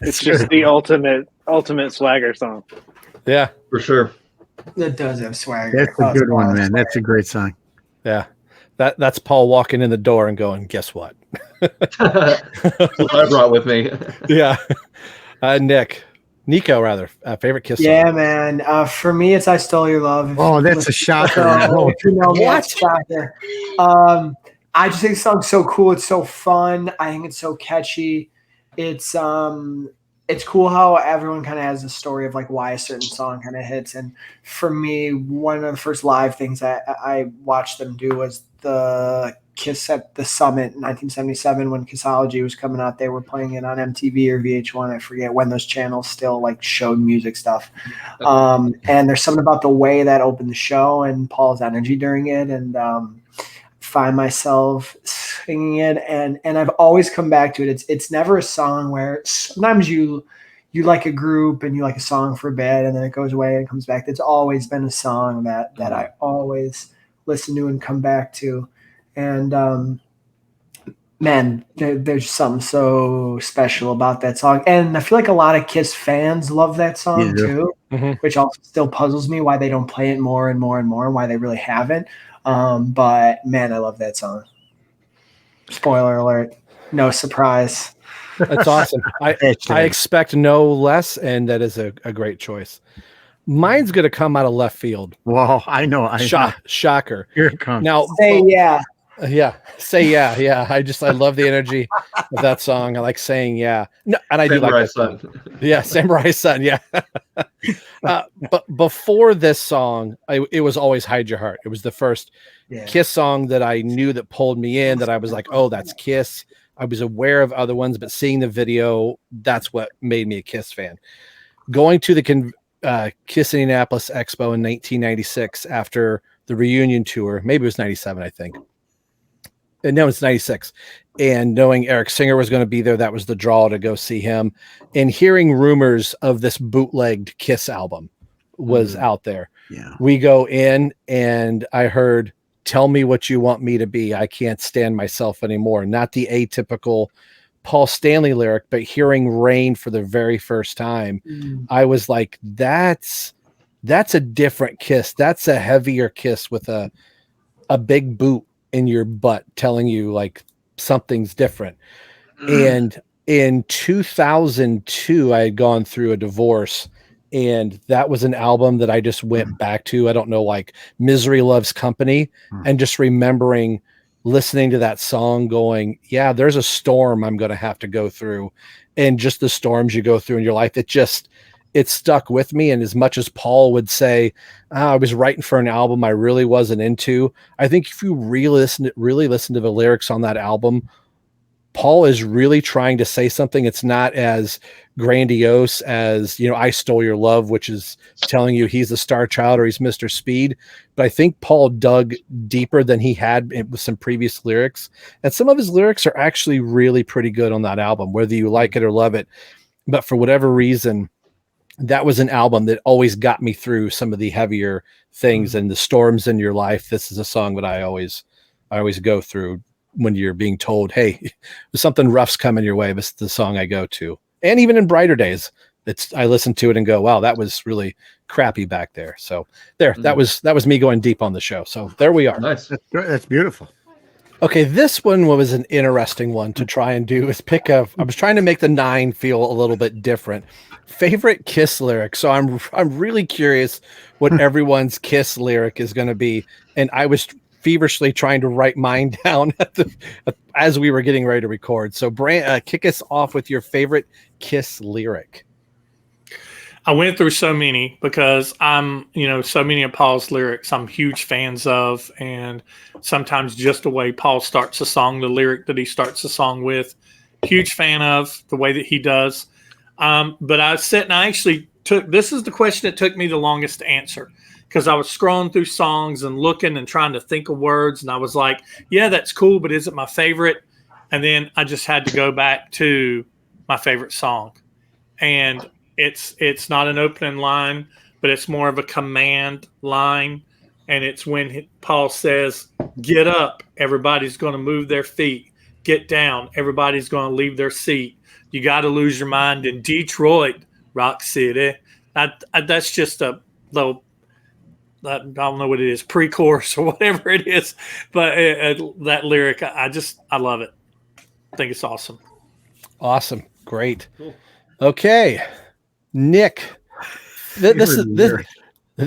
It's just the ultimate swagger song. Yeah, for sure. That does have swagger. That's a good one, man. That's a great song. Yeah. That's Paul walking in the door and going, guess what? That's what I brought with me. Yeah. Nikko, rather, favorite Kiss song? Yeah, man. For me, it's "I Stole Your Love." Oh, that's a shocker. If you know me, that's a shocker. I just think the song's so cool. It's so fun. I think it's so catchy. It's cool how everyone kind of has a story of like why a certain song kind of hits. And for me, one of the first live things I watched them do was the Kiss at the Summit in 1977 when Kissology was coming out. They were playing it on MTV or VH1. I forget when those channels still like showed music stuff. And there's something about the way that opened the show and Paul's energy during it, and find myself singing it, and I've always come back to it. It's never a song where sometimes you like a group and you like a song for a bit and then it goes away and comes back. It's always been a song that I always listen to and come back to. And man, there's something so special about that song. And I feel like a lot of Kiss fans love that song too, which also still puzzles me why they don't play it more and more and more, and why they really haven't. But man, I love that song. Spoiler alert. No surprise. That's awesome. I expect no less, and that is a great choice. Mine's going to come out of left field. Well, I know. Shocker. Here it comes. Now, say yeah. Yeah. Say yeah. Yeah. I love the energy of that song. I like saying yeah. No, and I do like that song. Yeah. Samurai's Son. Yeah. But before this song, it was always Hide Your Heart. It was the first Kiss song that I knew that pulled me in, that I was like, oh, that's Kiss. I was aware of other ones, but seeing the video, that's what made me a Kiss fan. Going to the Kiss Indianapolis Expo in 1996 after the reunion tour, maybe it was 97, I think. And no, it's 96. And knowing Eric Singer was going to be there, that was the draw to go see him. And hearing rumors of this bootlegged Kiss album was out there. Yeah. We go in and I heard, "Tell me what you want me to be. I can't stand myself anymore." Not the atypical Paul Stanley lyric, but hearing Rain for the very first time, I was like, that's a different Kiss. That's a heavier Kiss with a big boot in your butt telling you like something's different. And in 2002, I had gone through a divorce, and that was an album that I just went back to. I don't know, like Misery Loves Company, and just remembering listening to that song going, yeah, there's a storm I'm going to have to go through. And just the storms you go through in your life, it stuck with me. And as much as Paul would say, I was writing for an album I really wasn't into, I think if you really listen to the lyrics on that album, Paul is really trying to say something. It's not as grandiose as, I Stole Your Love, which is telling you he's the star child or he's Mr. Speed. But I think Paul dug deeper than he had with some previous lyrics. And some of his lyrics are actually really pretty good on that album, whether you like it or love it. But for whatever reason, that was an album that always got me through some of the heavier things and the storms in your life. This is a song that I always go through when you're being told, hey, something rough's coming your way. This is the song I go to. And even in brighter days, I listen to it and go, wow, that was really crappy back there. So that was me going deep on the show. So there we are. Nice. That's beautiful. Okay, this one was an interesting one to try and do. I was trying to make the 9 feel a little bit different. Favorite Kiss lyric. So I'm really curious what everyone's Kiss lyric is going to be, and I was feverishly trying to write mine down as we were getting ready to record. So Brant, kick us off with your favorite Kiss lyric. I went through so many because I'm, so many of Paul's lyrics I'm huge fans of, and sometimes just the way Paul starts a song, the lyric that he starts a song with, huge fan of the way that he does. But I actually this is the question that took me the longest to answer, because I was scrolling through songs and looking and trying to think of words, and I was like, yeah, that's cool, but is it my favorite? And then I just had to go back to my favorite song. And it's not an opening line, but it's more of a command line. And it's when Paul says, get up, everybody's going to move their feet. Get down, everybody's going to leave their seat. You got to lose your mind in Detroit, Rock City. That's just a little, I don't know what it is, pre-chorus or whatever it is. But that lyric, I love it. I think it's awesome. Awesome. Great. Cool. Okay. Nick, this is the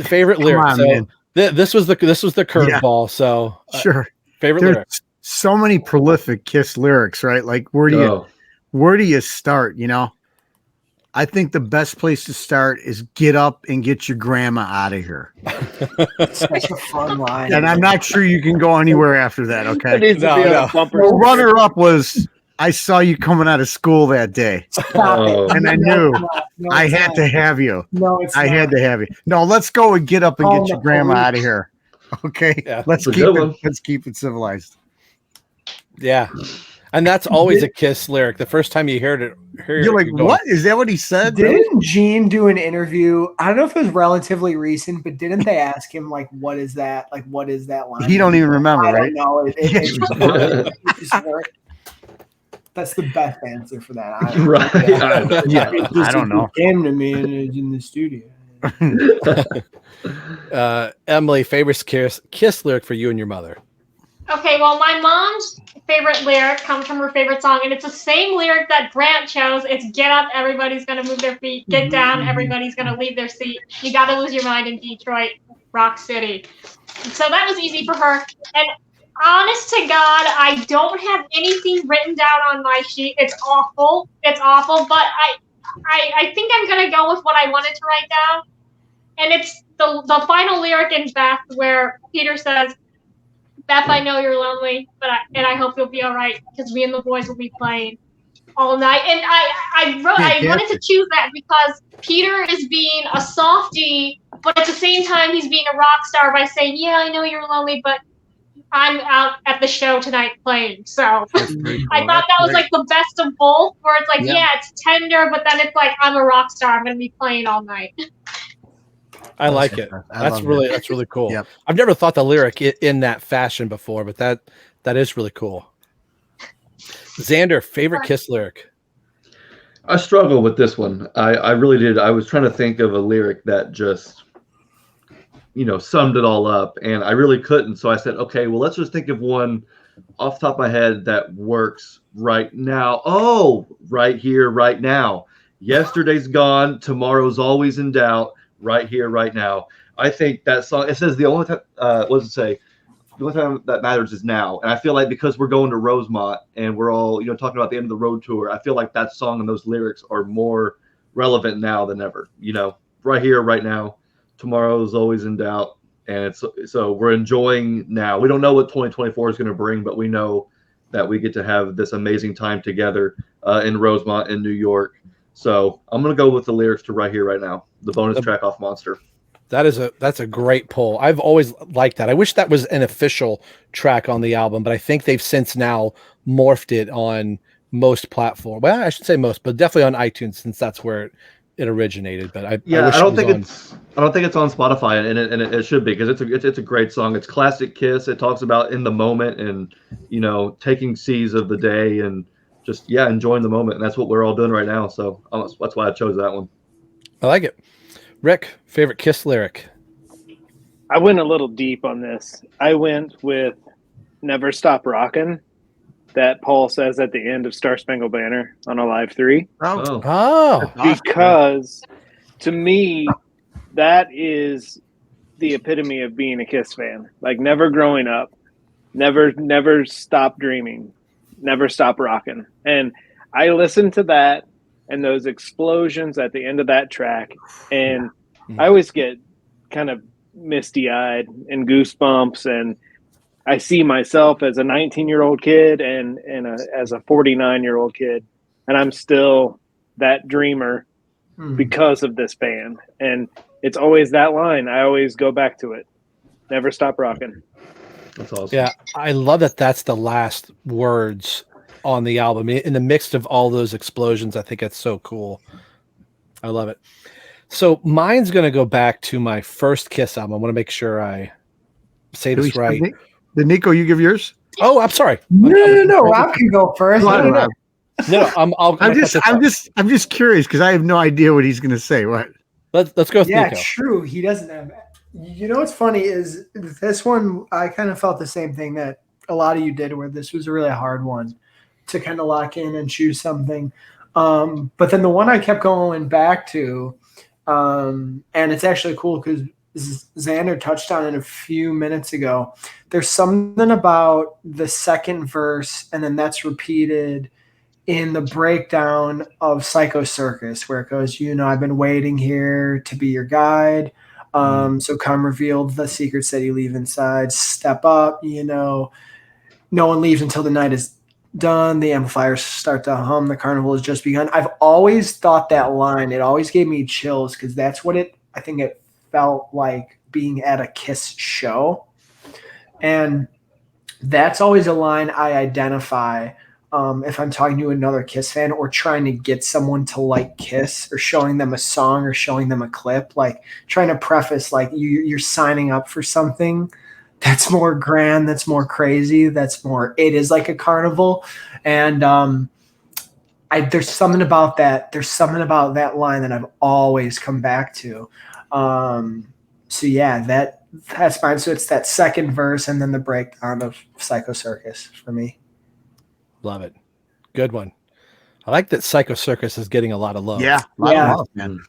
favorite lyric. On, so this was the curveball. So sure. Favorite There's lyric. So many prolific Kiss lyrics, right? Like where do you start? You know, I think the best place to start is get up and get your grandma out of here. Such a fun line. And I'm not sure you can go anywhere after that. Okay. It needs to be on a bumper. The runner up was I saw you coming out of school that day. And I knew I had to have you. No, it's I had to have you. No, let's go and get up and get your grandma out of here. Okay. Yeah. Let's keep it civilized. Yeah. And that's always a Kiss lyric. The first time you heard it, you're like, what? Is that what he said? Didn't Gene do an interview? I don't know if it was relatively recent, but didn't they ask him, like, what is that? Like, what is that line? He don't even remember, right? No, that's the best answer for that. I don't know. It came to me and it's in the studio. Emily, favorite Kiss lyric for you and your mother? Okay, well, my mom's favorite lyric comes from her favorite song, and it's the same lyric that Brant chose. It's get up, everybody's going to move their feet. Get down, everybody's going to leave their seat. You got to lose your mind in Detroit, Rock City. So that was easy for her. And honest to God, I don't have anything written down on my sheet. It's awful. It's awful, but I think I'm going to go with what I wanted to write down. And it's the final lyric in Beth where Peter says, Beth, I know you're lonely, but I hope you'll be all right because me and the boys will be playing all night. And I wanted to choose that because Peter is being a softie, but at the same time he's being a rock star by saying, yeah, I know you're lonely, but I'm out at the show tonight playing. So cool. I thought that was like the best of both, where it's like, yeah, it's tender, but then it's like I'm a rock star. I'm going to be playing all night. I like it. That's really cool. Yep. I've never thought the lyric in that fashion before, but that is really cool. Xander, favorite Kiss lyric? I struggle with this one. I really did. I was trying to think of a lyric that just, summed it all up, and I really couldn't. So I said, okay, well, let's just think of one off the top of my head that works right now. Oh, right here, right now. Yesterday's gone. Tomorrow's always in doubt. Right here, right now. I think that song, it says the only time, what does it say? The only time that matters is now. And I feel like because we're going to Rosemont and we're all, talking about the end of the road tour, I feel like that song and those lyrics are more relevant now than ever. Right here, right now. Tomorrow is always in doubt. And so we're enjoying now. We don't know what 2024 is going to bring, but we know that we get to have this amazing time together in Rosemont in New York. So I'm going to go with the lyrics to Right Here, Right Now, the bonus track off Monster. That's a great pull. I've always liked that. I wish that was an official track on the album, but I think they've since now morphed it on most platforms. Well, I should say most, but definitely on iTunes since that's where it originated. But I don't think it's on Spotify, and it should be because it's a great song. It's classic Kiss. It talks about in the moment and taking seize of the day and just enjoying the moment, and that's what we're all doing right now. So that's why I chose that one. I like it. Rick, favorite Kiss lyric? I went a little deep on this. I went with "Never Stop Rockin'" that Paul says at the end of Star Spangled Banner on Alive 3. Oh, because to me that is the epitome of being a Kiss fan. Like never growing up, never stop dreaming. Never stop rocking. And I listened to that and those explosions at the end of that track, and I always get kind of misty-eyed and goosebumps, and I see myself as a 19-year-old kid and as a 49-year-old kid, and I'm still that dreamer because of this band. And it's always that line. I always go back to it. Never stop rocking. That's awesome. Yeah, I love that that's the last words on the album. In the mix of all those explosions, I think it's so cool. I love it. So mine's going to go back to my first Kiss album. I want to make sure I say this right. Did Nikko, you give yours? Oh, I'm sorry. No. Rob can go first. No. I'm just curious because I have no idea what he's going to say. What? Let's go with Yeah, Nikko. true. He doesn't have. You know what's funny is this one. I kind of felt the same thing that a lot of you did, where this was a really hard one to kind of lock in and choose something. But then the one I kept going back to, and it's actually cool because Xander touched on it a few minutes ago. There's something about the second verse, and then that's repeated in the breakdown of Psycho Circus, where it goes, I've been waiting here to be your guide. So come reveal the secrets that you leave inside. Step up, no one leaves until the night is done. The amplifiers start to hum. The carnival has just begun. I've always thought that line, it always gave me chills because that's what I think it felt like being at a Kiss show. And that's always a line I identify if I'm talking to another Kiss fan or trying to get someone to like Kiss or showing them a song or showing them a clip, like trying to preface like you're signing up for something that's more grand, that's more crazy, it is like a carnival. And there's something about that. There's something about that line that I've always come back to. So yeah, that's fine. So it's that second verse and then the breakdown of Psycho Circus for me. Love it. Good one. I like that Psycho Circus is getting a lot of love. Yeah. Love, man.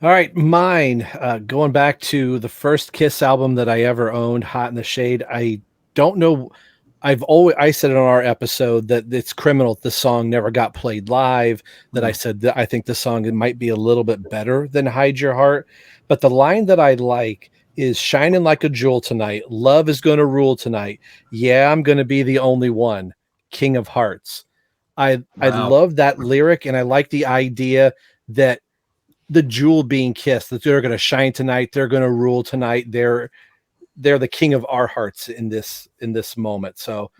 All right. Mine, going back to the first Kiss album that I ever owned, Hot in the Shade. I don't know. I said it on our episode that it's criminal. The song never got played live. That I said that I think the song might be a little bit better than Hide Your Heart. But the line that I like is shining like a jewel tonight. Love is going to rule tonight. Yeah, I'm going to be the only one. King of Hearts. I love that lyric, and I like the idea that the jewel being kissed, that they're going to shine tonight. They're going to rule tonight. They're the king of our hearts in this moment. So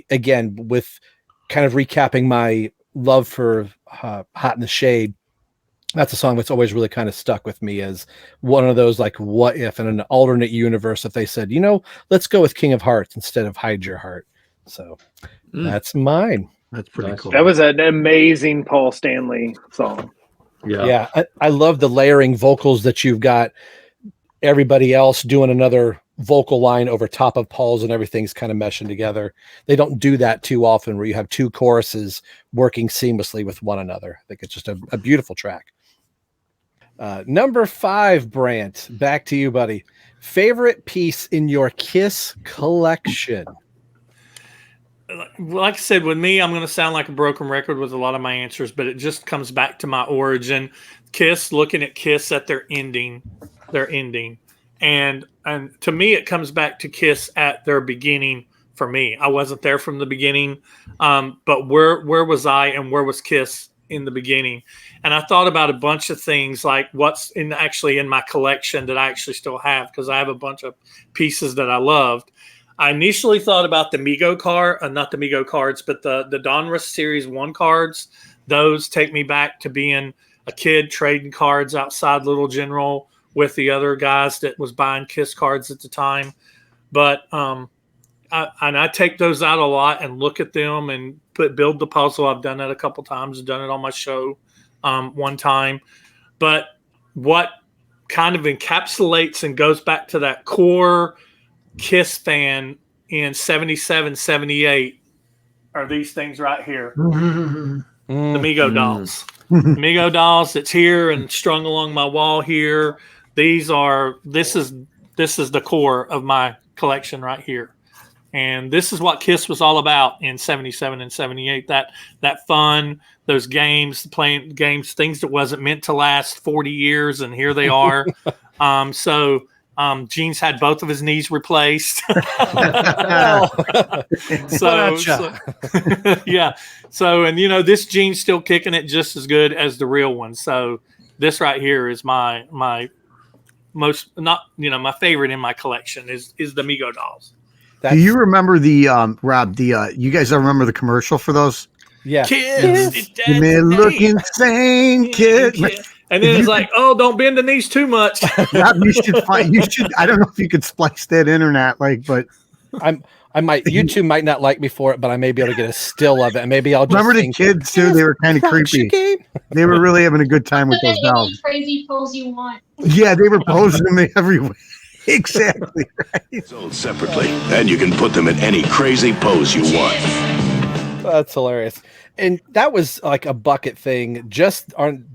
again, with kind of recapping my love for Hot in the Shade, that's a song that's always really kind of stuck with me as one of those, like, what if in an alternate universe, if they said, let's go with King of Hearts instead of Hide Your Heart. So that's mine. That's pretty cool. That was an amazing Paul Stanley song. Yeah. I love the layering vocals that you've got everybody else doing another vocal line over top of Paul's and everything's kind of meshing together. They don't do that too often where you have two choruses working seamlessly with one another. I think it's just a beautiful track. Number 5, Brant, back to you, buddy. Favorite piece in your Kiss collection? Like I said, with me, I'm going to sound like a broken record with a lot of my answers, but it just comes back to my origin. Kiss, looking at Kiss at their ending. And to me, it comes back to Kiss at their beginning for me. I wasn't there from the beginning, but where was I and where was Kiss in the beginning? And I thought about a bunch of things, like what's in my collection that I actually still have, because I have a bunch of pieces that I loved. I initially thought about the Mego card, not the Mego cards, but the Donruss Series 1 cards. Those take me back to being a kid trading cards outside Little General with the other guys that was buying Kiss cards at the time. But I take those out a lot and look at them and build the puzzle. I've done that a couple times. I've done it on my show one time. But what kind of encapsulates and goes back to that core Kiss fan in 77, 78 are these things right here. The Mego dolls. Mego dolls that's here and strung along my wall here. This is the core of my collection right here. And this is what Kiss was all about in 77 and 78. That fun, those games, playing games, things that wasn't meant to last 40 years, and here they are. Gene's had both of his knees replaced. Yeah. So, and This Gene's still kicking it just as good as the real one. So this right here is my most my favorite in my collection is the Mego dolls. Do you remember the Rob? You guys remember the commercial for those? Yeah. Kids, You may look insane, kid. And then it's like, oh, don't bend the knees too much. Rob, you should. I don't know if you could splice that internet, but I might. You two might not like me for it, but I may be able to get a still of it, and maybe I'll just remember the kids too. They were kind of creepy. They were really having a good time with those dolls. Any crazy pose you want. Yeah, they were posing them everywhere. Exactly right. Sold separately, and you can put them in any crazy pose you want. That's hilarious. And that was like a bucket thing.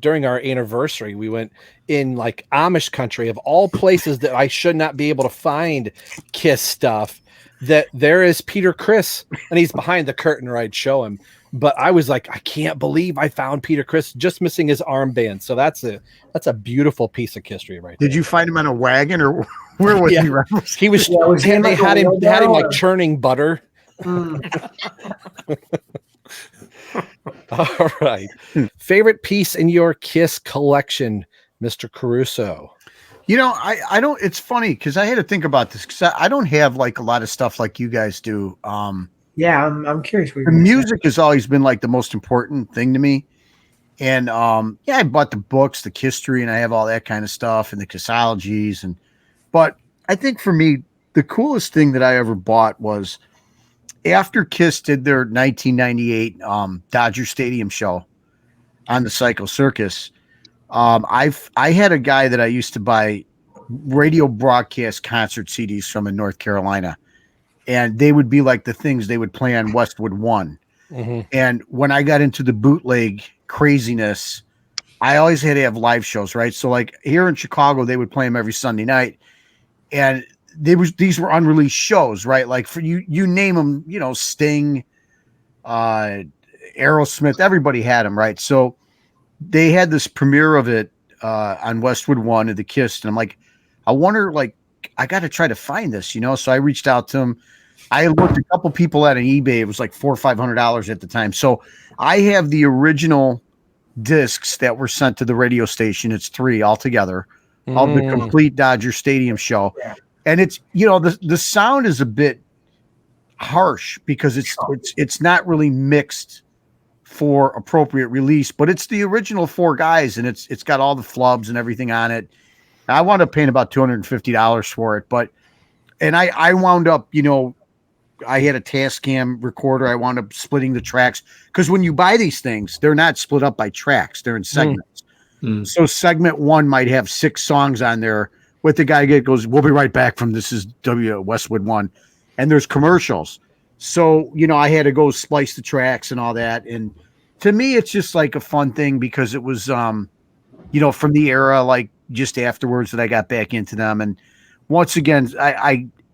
During our anniversary, we went in like Amish country, of all places that I should not be able to find Kiss stuff. That there is Peter Criss, and he's behind the curtain, or I'd show him. But I was like, I can't believe I found Peter Criss, just missing his armband. So that's a beautiful piece of history, right there. Did you find him on a wagon, or where was he? He was. They had him like churning butter. All right. Favorite piece in your Kiss collection, Mr. Caruso? I don't. It's funny because I had to think about this because I don't have like a lot of stuff like you guys do. Yeah, I'm curious. The music has always been like the most important thing to me, and I bought the books, the history, and I have all that kind of stuff, and the Kissologies, but I think for me the coolest thing that I ever bought was after Kiss did their 1998 Dodger Stadium show on the Psycho Circus. I had a guy that I used to buy radio broadcast concert CDs from in North Carolina, and they would be like the things they would play on Westwood One. Mm-hmm. And when I got into the bootleg craziness, I always had to have live shows, right? So like here in Chicago, they would play them every Sunday night, and these were unreleased shows, right? Like for you name them, Sting, Aerosmith, everybody had them, right? So they had this premiere of it on Westwood One at the Kiss, and I'm like, I wonder, like, I got to try to find this, So I reached out to him. I looked a couple people at an eBay. It was like $400 or $500 at the time. So I have the original discs that were sent to the radio station. It's 3 altogether of the complete Dodger Stadium show. Yeah. And it's, the sound is a bit harsh because it's not really mixed for appropriate release, but it's the original 4 guys, and it's got all the flubs and everything on it. I wound up paying about $250 for it, and I wound up, I had a Tascam recorder. I wound up splitting the tracks because when you buy these things, they're not split up by tracks; they're in segments. So segment 1 might have 6 songs on there. With the guy goes, "We'll be right back from this is Westwood One," and there's commercials. So I had to go splice the tracks and all that. And to me, it's just like a fun thing because it was, from the era like just afterwards that I got back into them. And once again,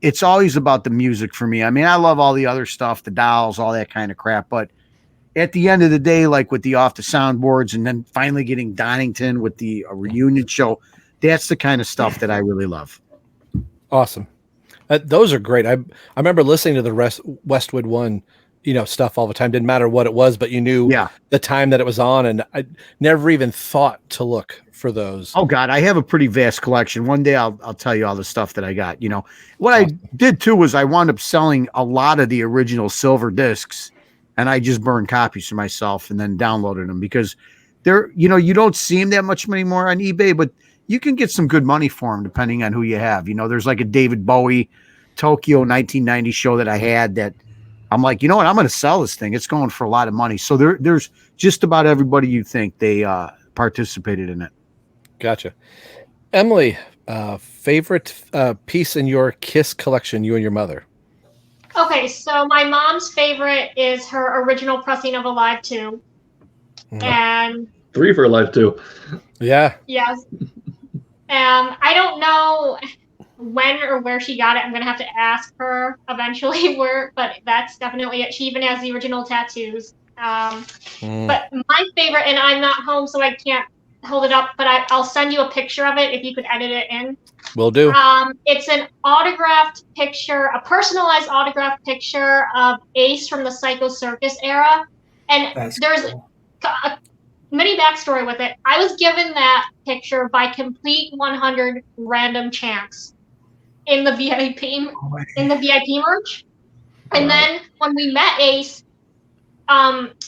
it's always about the music for me. I mean, I love all the other stuff, the dolls, all that kind of crap. But at the end of the day, like with the off the soundboards and then finally getting Donington with the reunion show, that's the kind of stuff that I really love. Awesome. Those are great. I remember listening to the Westwood One, stuff all the time. Didn't matter what it was, but you knew the time that it was on, and I never even thought to look for those. Oh God, I have a pretty vast collection. One day I'll tell you all the stuff that I got. What I did too was I wound up selling a lot of the original silver discs, and I just burned copies for myself and then downloaded them because they're, you don't see them that much anymore on eBay, but you can get some good money for them depending on who you have. There's like a David Bowie Tokyo 1990 show that I had that I'm like, I'm going to sell this thing. It's going for a lot of money. So there's just about everybody you think they participated in it. Gotcha. Emily, favorite piece in your Kiss collection, you and your mother? Okay, so my mom's favorite is her original pressing of Alive 2. And 3 for Alive 2. Yeah. Yes. I don't know when or where she got it. I'm going to have to ask her eventually but that's definitely it. She even has the original tattoos. But my favorite, and I'm not home, so I can't hold it up, but I'll send you a picture of it if you could edit it in. Will do. It's an autographed picture, a personalized autographed picture of Ace from the Psycho Circus era. And there's mini backstory with it. I was given that picture by complete 100 random chance in the VIP merch. And then when we met Ace,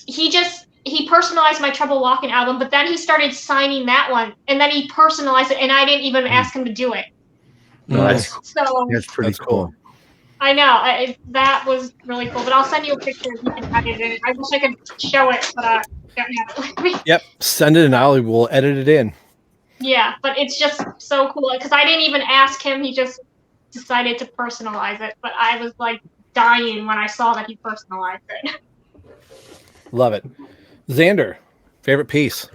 he personalized my Trouble Walking album, but then he started signing that one, and then he personalized it, and I didn't even ask him to do it. Nice. So That's pretty cool. I know that was really cool. But I'll send you a picture if you can edit it. I wish I could show it, but I don't have it with me. Yep, send it, and we'll edit it in. Yeah, but it's just so cool because I didn't even ask him. He just decided to personalize it, but I was like dying when I saw that he personalized it. Love it. Xander, favorite piece?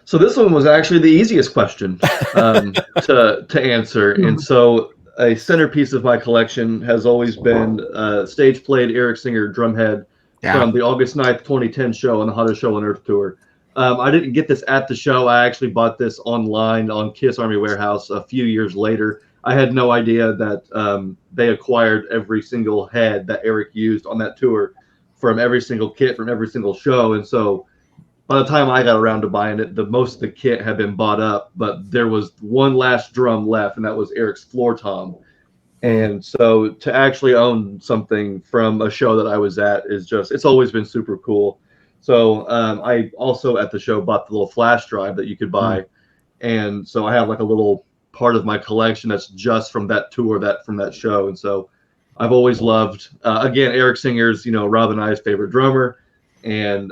So this one was actually the easiest question to answer. And so a centerpiece of my collection has always been stage played Eric Singer drumhead from the August 9th, 2010 show on the Hottest Show on Earth tour. I didn't get this at the show. I actually bought this online on Kiss Army Warehouse a few years later. I had no idea that they acquired every single head that Eric used on that tour from every single kit from every single show. And so by the time I got around to buying it, most of the kit had been bought up, but there was one last drum left, and that was Eric's floor tom. And so to actually own something from a show that I was at is it's always been super cool. So I also at the show bought the little flash drive that you could buy. And so I have like a little part of my collection that's just from that tour, from that show. And so I've always loved, again, Eric Singer's, Rob and I's favorite drummer. And,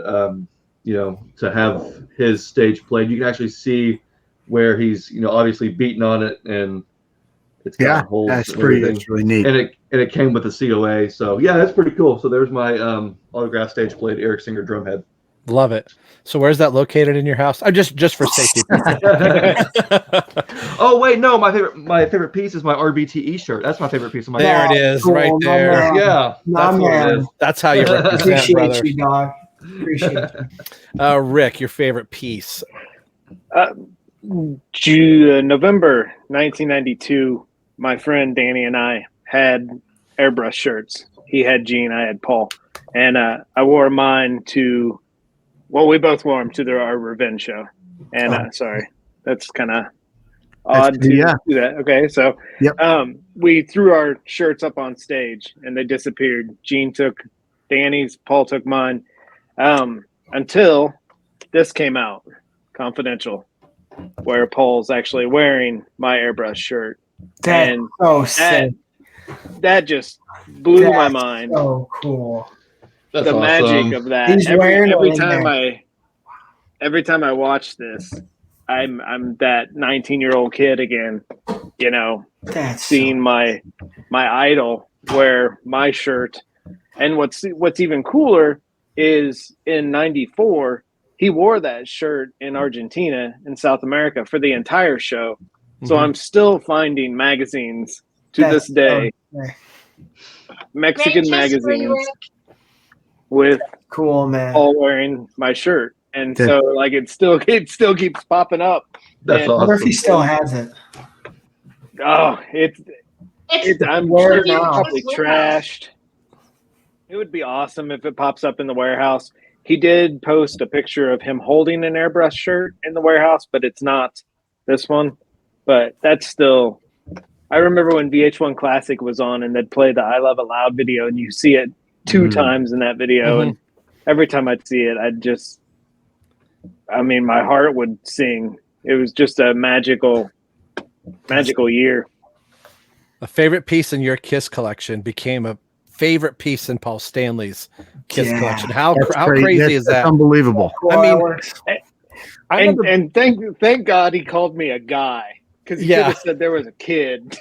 to have his stage played, you can actually see where he's, obviously beaten on it, and it's got holes. That's really neat. And it came with a COA. So yeah, that's pretty cool. So there's my autograph stage played Eric Singer drumhead. Love it. So where's that located in your house? Just for safety. Oh wait, no, my favorite piece is my RBTE shirt. That's my favorite piece of my There it is, cool, right there. Yeah, that's what it is. That's how you represent, Appreciate brother. you, dog. Appreciate you. Rick, your favorite piece? November 1992, my friend Danny and I had airbrush shirts. He had Gene, I had Paul. And I wore mine to, we both wore them to our revenge show. And sorry, that's kind of odd to do that. Okay, so we threw our shirts up on stage and they disappeared. Gene took Danny's, Paul took mine. Until this came out, confidential, where Paul's actually wearing my airbrush shirt. That just blew my mind. So cool. That's the awesome. magic of that. Every time I watch this, I'm that 19-year-old kid again, seeing my idol wear my shirt. And what's even cooler is in '94, he wore that shirt in Argentina in South America for the entire show. So I'm still finding magazines to this day, Mexican magazines with cool, man, all wearing my shirt. And so like it still keeps popping up. That's awesome. I wonder if he still has it. Oh, I'm sure it's probably trashed. It would be awesome if it pops up in the warehouse. He did post a picture of him holding an airbrush shirt in the warehouse, but it's not this one. But that's still, I remember when VH1 Classic was on and they'd play the I Love It Loud video, and you see it two times in that video. And every time I'd see it, my heart would sing. It was just a magical year. A favorite piece in your Kiss collection became a favorite piece in Paul Stanley's Kiss collection. How crazy is that? That's unbelievable. And thank God he called me a guy, because he could have said there was a kid.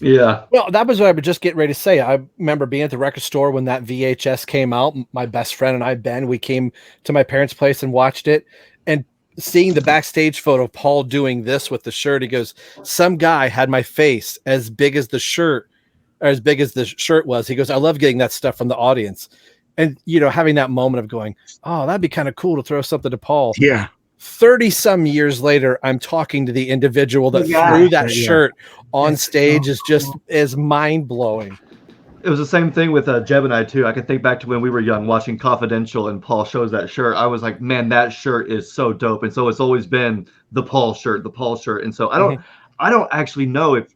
Yeah. Well, that was what I was just getting ready to say. I remember being at the record store when that VHS came out. My best friend and I, Ben, we came to my parents' place and watched it, and seeing the backstage photo of Paul doing this with the shirt. He goes, some guy had my face as big as the shirt, or as big as the shirt was. He goes, I love getting that stuff from the audience. And, having that moment of going, oh, that'd be kind of cool to throw something to Paul. Yeah. 30 some years later, I'm talking to the individual that threw that shirt on stage is mind blowing. It was the same thing with Jeb and I too. I can think back to when we were young watching Confidential and Paul shows that shirt. I was like, man, that shirt is so dope. And so it's always been the Paul shirt. And so I don't actually know if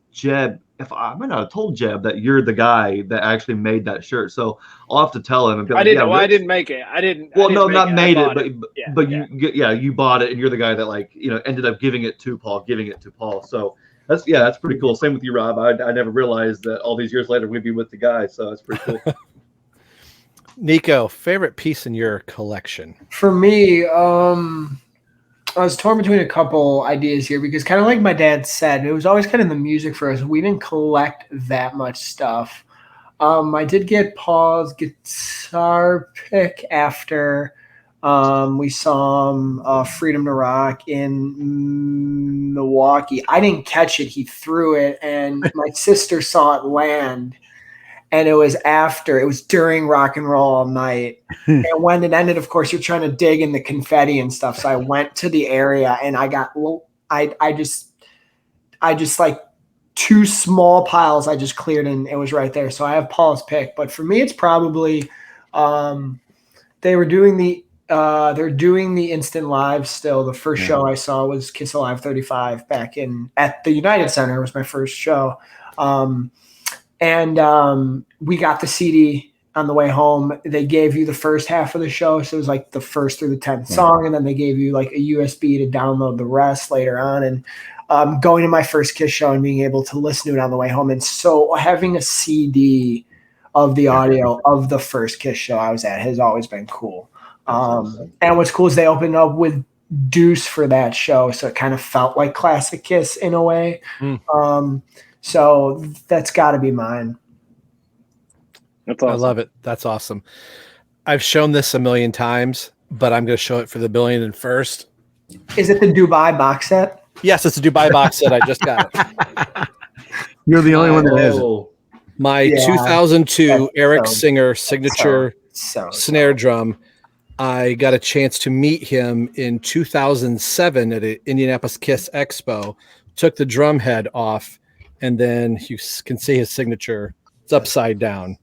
I might not have told Jeb that you're the guy that actually made that shirt. So I'll have to tell him and be like, I didn't make it. I didn't. Well, I didn't made it, but yeah. you bought it and you're the guy that like, ended up giving it to Paul. So that's pretty cool. Same with you, Rob. I never realized that all these years later we'd be with the guy. So that's pretty cool. Nikko, favorite piece in your collection? For me, I was torn between a couple ideas here because kind of like my dad said, it was always kind of the music for us. We didn't collect that much stuff. I did get Paul's guitar pick after we saw him Freedom to Rock in Milwaukee. I didn't catch it. He threw it, and my sister saw it land. And it was during Rock and Roll All Night. And when it ended, of course, you're trying to dig in the confetti and stuff. So I went to the area and I just like two small piles I just cleared and it was right there. So I have Paul's pick. But for me, it's probably they're doing the instant live still. The first show I saw was Kiss Alive 35 back at the United Center. It was my first show. And we got the CD on the way home. They gave you the first half of the show. So it was like the first through the 10th song. And then they gave you like a USB to download the rest later on. And going to my first Kiss show and being able to listen to it on the way home. And so having a CD of the audio of the first Kiss show I was at has always been cool. And what's cool is they opened up with Deuce for that show. So it kind of felt like classic Kiss in a way. So that's got to be mine. That's awesome. I love it. That's awesome. I've shown this a million times, but I'm going to show it for the billionth first. Is it the Dubai box set? Yes, it's a Dubai box set. I just got it. You're the only one that has it. My 2002 Eric Singer signature snare drum. I got a chance to meet him in 2007 at an Indianapolis Kiss Expo. Took the drum head off. And then you can see his signature. It's upside down.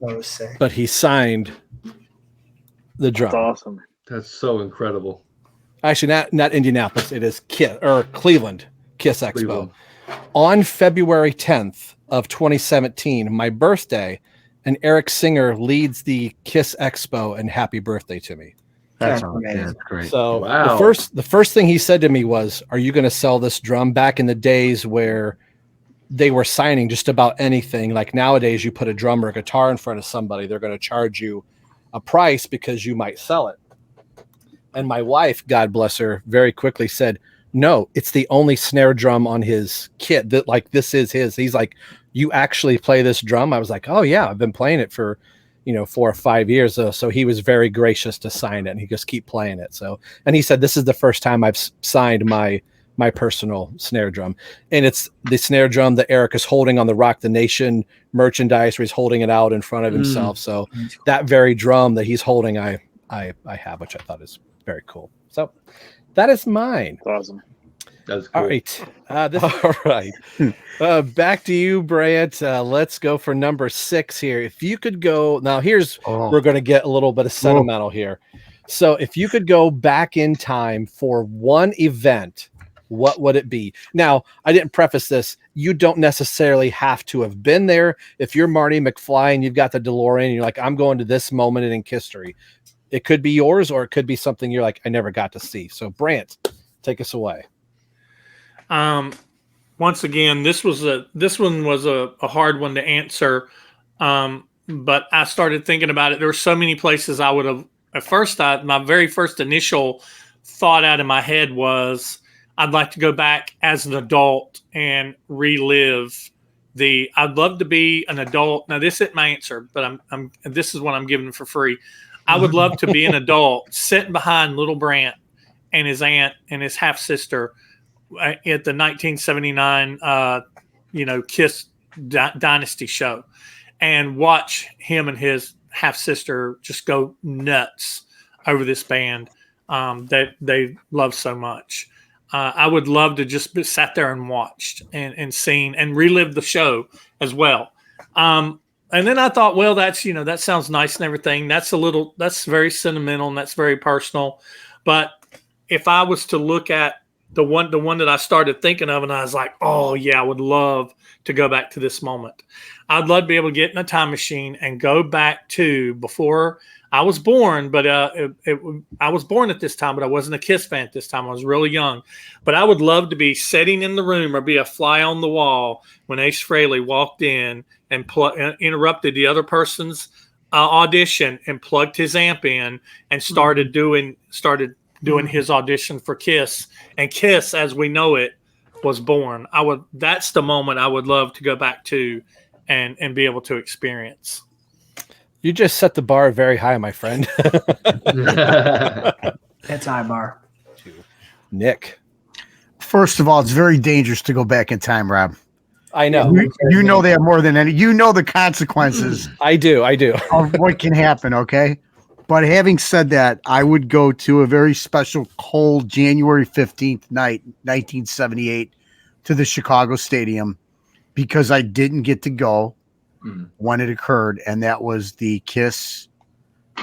But he signed the drum. That's awesome. That's so incredible. Actually, not Indianapolis. It is Cleveland Kiss Expo. On February 10th of 2017, my birthday, and Eric Singer leads the Kiss Expo, and happy birthday to me. That's amazing. That's great. So the first thing he said to me was, "Are you going to sell this drum?" Back in the days where they were signing just about anything. Like nowadays, you put a drum or a guitar in front of somebody, they're going to charge you a price because you might sell it. And my wife, God bless her, very quickly said, "No, it's the only snare drum on his kit that like this is his." He's like, "You actually play this drum?" I was like, "Oh yeah, I've been playing it for 4 or 5 years." So he was very gracious to sign it, and he just keep playing it. So, and he said, "This is the first time I've signed my personal snare drum." And it's the snare drum that Eric is holding on the Rock the Nation merchandise where he's holding it out in front of himself. So that very drum that he's holding, I have, which I thought is very cool. So that is mine. That's awesome. That's cool. All right. All right. Back to you, Brant. Let's go for number 6 here. If you could go now, we're going to get a little bit of sentimental here. So if you could go back in time for one event, what would it be? Now, I didn't preface this. You don't necessarily have to have been there. If you're Marty McFly and you've got the DeLorean and you're like, I'm going to this moment in history, it could be yours, or it could be something you're like, I never got to see. So Brant, take us away. Once again, this one was a hard one to answer. But I started thinking about it. There were so many places I would have, at first, my very first initial thought out in my head was, I'd like to go back as an adult and relive I'd love to be an adult. Now, this isn't my answer, but this is what I'm giving for free. I would love to be an adult sitting behind little Brant and his aunt and his half sister at the 1979, Kiss Dynasty show, and watch him and his half sister just go nuts over this band that they love so much. I would love to just sat there and watched and seen and relived the show as well. and then I thought, well, that's, that sounds nice and everything. That's very sentimental and that's very personal. But if I was to look at the one that I started thinking of, and I was like, oh yeah, I would love to go back to this moment. I'd love to be able to get in a time machine and go back to before I was born, but I was born at this time, but I wasn't a Kiss fan at this time. I was really young. But I would love to be sitting in the room or be a fly on the wall when Ace Frehley walked in and interrupted the other person's audition and plugged his amp in and started doing his audition for Kiss. And Kiss, as we know it, was born. That's the moment I would love to go back to and be able to experience. You just set the bar very high, my friend. That's high bar. Nick. First of all, it's very dangerous to go back in time, Rob. I know. You know that more than any. You know the consequences. I do. Of what can happen, okay? But having said that, I would go to a very special cold January 15th night, 1978, to the Chicago Stadium because I didn't get to go when it occurred, and that was the Kiss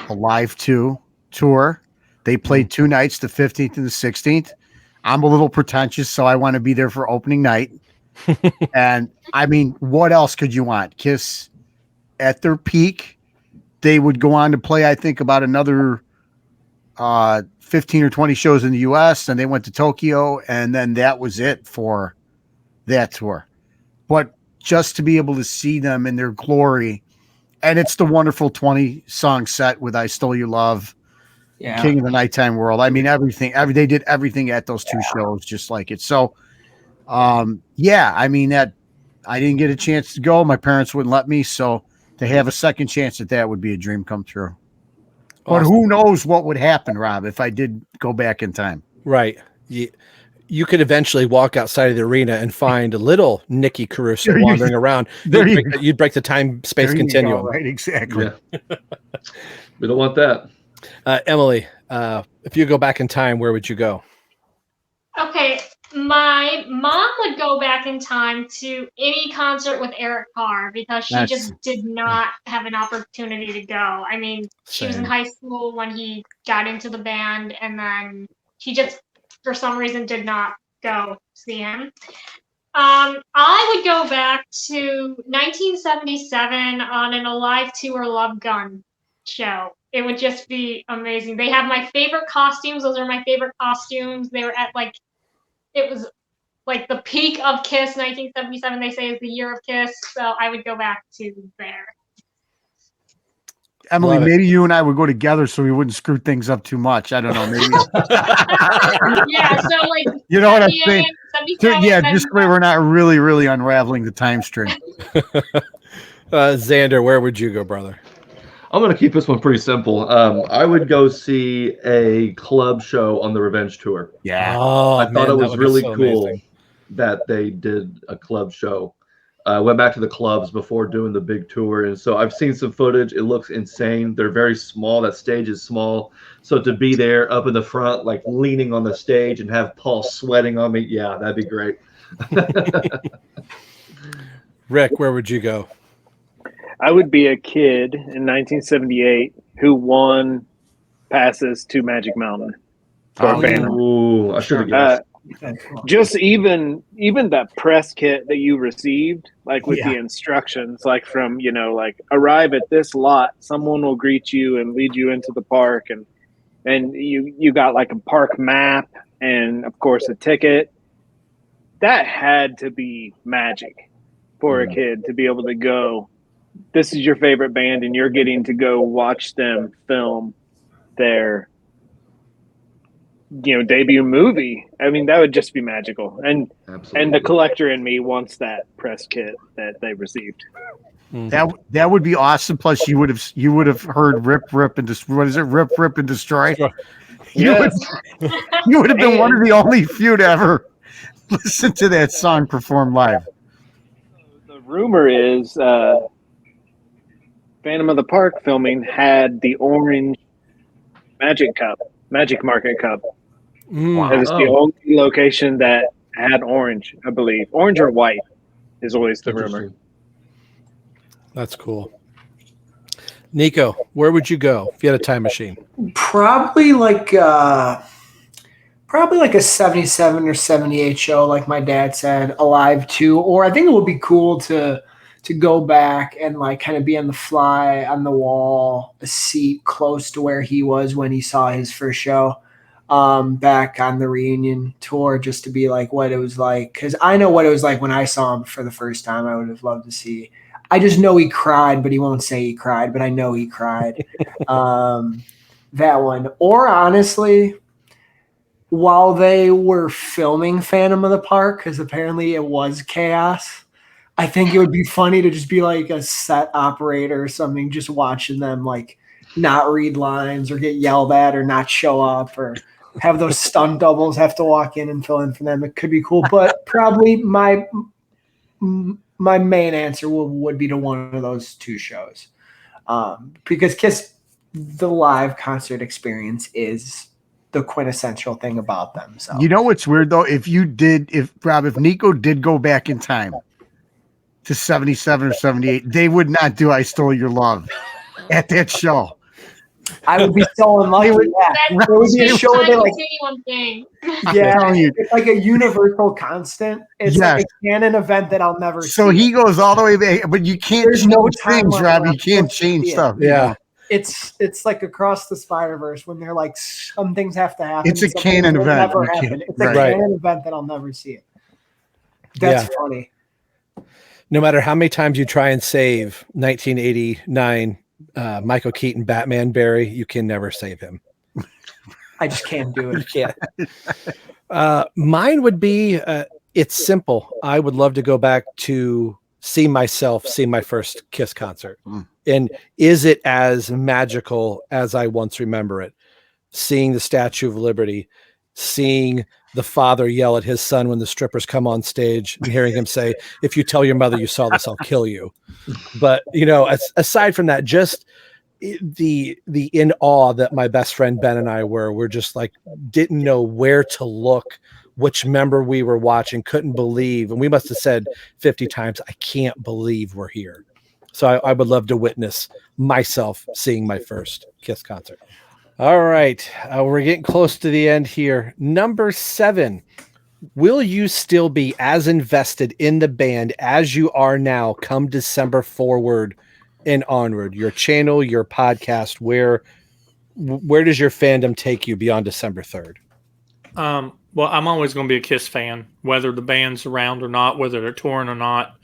Alive 2 tour. They played 2 nights, the 15th and the 16th. I'm a little pretentious, so I want to be there for opening night. And I mean, what else could you want? Kiss at their peak. They would go on to play, I think, about another 15 or 20 shows in the U.S., and they went to Tokyo, and then that was it for that tour. But just to be able to see them in their glory, and it's the wonderful 20-song set with I Stole Your Love, King of the Nighttime World. I mean, everything. They did everything at those 2 shows just like it. So, I mean, that I didn't get a chance to go. My parents wouldn't let me, so to have a second chance at that would be a dream come true. But who knows what would happen, Rob, if I did go back in time. Right. You could eventually walk outside of the arena and find a little Nicky Caruso wandering around. You'd break the time-space continuum. Go, right, exactly. Yeah. We don't want that. Emily, if you go back in time, where would you go? Okay, my mom would go back in time to any concert with Eric Carr because she just did not have an opportunity to go. I mean, she was in high school when he got into the band, and then he just, for some reason, did not go see him. I would go back to 1977 on an Alive Tour Love Gun show. It would just be amazing. They have my favorite costumes. Those are my favorite costumes. They were at it was like the peak of Kiss. 1977, they say, is the year of Kiss. So I would go back to there. Emily, maybe you and I would go together so we wouldn't screw things up too much. I don't know. Maybe. Yeah. So you know what I'm saying? Yeah, just where we're not really, really unraveling the time string. Xander, where would you go, brother? I'm going to keep this one pretty simple. I would go see a club show on the Revenge Tour. Yeah. I thought it was really cool that they did a club show. I went back to the clubs before doing the big tour. And so I've seen some footage. It looks insane. They're very small. That stage is small. So to be there up in the front, like leaning on the stage and have Paul sweating on me. Yeah, that'd be great. Rick, where would you go? I would be a kid in 1978 who won passes to Magic Mountain for a Phantom. Ooh, I should have guessed. Just even that press kit that you received, like with the instructions, like from, like arrive at this lot, someone will greet you and lead you into the park, and you got like a park map and of course a ticket. That had to be magic for a kid to be able to go. This is your favorite band, and you're getting to go watch them film their debut movie. I mean, that would just be magical. And the collector in me wants that press kit that they received. That would be awesome. Plus, you would have heard rip and destroy. What is it? Rip and destroy. You would have been one of the only few to ever listen to that song performed live. The rumor is Phantom of the Park filming had the orange Magic Market Cup. It was the only location that had orange, I believe. Orange or white is always the rumor. That's cool. Nikko, where would you go if you had a time machine? Probably like a 77 or 78 show, like my dad said, Alive 2. Or I think it would be cool to go back and like kind of be on the fly on the wall, a seat close to where he was when he saw his first show, back on the reunion tour, just to be like what it was like. Because I know what it was like when I saw him for the first time. I would have loved to see. I just know he cried, but he won't say he cried, but I know he cried. That one. Or honestly, while they were filming Phantom of the Park, because apparently it was chaos, I think it would be funny to just be like a set operator or something, just watching them like not read lines or get yelled at or not show up or have those stunt doubles have to walk in and fill in for them. It could be cool, but probably my main answer would be to one of those two shows, because Kiss, the live concert experience, is the quintessential thing about them. So you know what's weird though? If Nikko did go back in time to 77 or 78, they would not do I Stole Your Love at that show. I would be so unlucky. It would be a show where they like, thing. yeah, it's like a universal constant. It's like a canon event that I'll never see. So he goes all the way back, but you can't There's change no things, timeline Rob. You left can't to change see it. stuff. Yeah. It's like Across the Spider-Verse when they're like some things have to happen. It's a and some canon things will event. Never You happen. can't- It's a right. canon event that I'll never see it. That's funny. No matter how many times you try and save 1989 Michael Keaton Batman Barry, you can never save him. I just can't do it. You can't. Mine would be, it's simple. I would love to go back to see my first Kiss concert. And is it as magical as I once remember it? Seeing the Statue of Liberty, seeing the father yell at his son when the strippers come on stage and hearing him say, "If you tell your mother you saw this, I'll kill you." But, aside from that, just the in awe that my best friend Ben and I were just like, didn't know where to look, which member we were watching, couldn't believe. And we must have said 50 times, I can't believe we're here. So I would love to witness myself seeing my first Kiss concert. All right. We're getting close to the end here. Number 7. Will you still be as invested in the band as you are now come December forward and onward? Your channel, your podcast, where does your fandom take you beyond December 3rd? Well, I'm always going to be a Kiss fan, whether the band's around or not, whether they're touring or not.